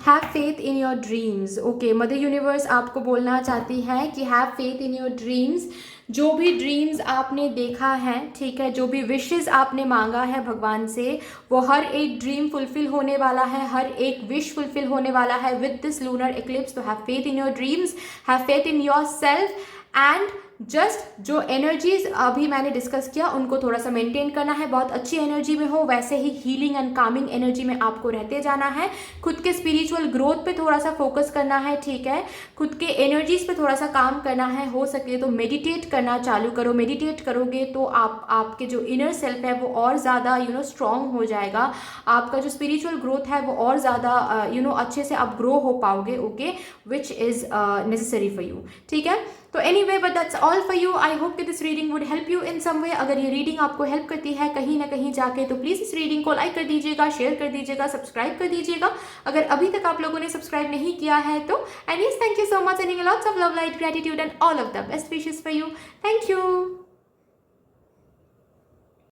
Have faith in your dreams. Okay, mother universe आपको बोलना चाहती है कि have faith in your dreams. जो भी ड्रीम्स आपने देखा है, ठीक है, जो भी विशेस आपने मांगा है भगवान से, वो हर एक ड्रीम फुलफिल होने वाला है, हर एक विश फुलफिल होने वाला है विद दिस लूनर इक्लिप्स। तो have faith in your dreams, have faith in your self, and just जो एनर्जीज अभी मैंने डिस्कस किया उनको थोड़ा सा मेंटेन करना है। बहुत अच्छी एनर्जी में हो, वैसे ही हीलिंग एंड कामिंग एनर्जी में आपको रहते जाना है। खुद के स्पिरिचुअल ग्रोथ पे थोड़ा सा फोकस करना है, ठीक है। खुद के एनर्जीज पे थोड़ा सा काम करना है। हो सके तो मेडिटेट करना चालू करो। मेडिटेट करोगे तो आपके जो इनर सेल्फ है वो और ज़्यादा स्ट्रांग हो जाएगा। आपका जो स्पिरिचुअल ग्रोथ है वो और ज़्यादा अच्छे से आप ग्रो हो पाओगे, okay, which is necessary for you, ठीक है। तो anyway, but that's all for you. I hope कि this reading would help you in some way. अगर ये रीडिंग आपको हेल्प करती है कहीं ना कहीं जाके, तो प्लीज़ इस रीडिंग को लाइक कर दीजिएगा, शेयर कर दीजिएगा, सब्सक्राइब कर दीजिएगा अगर अभी तक आप लोगों ने सब्सक्राइब नहीं किया है तो। And yes, thank you so much, sending lots of love, light, gratitude and all of the best wishes for you. Thank you.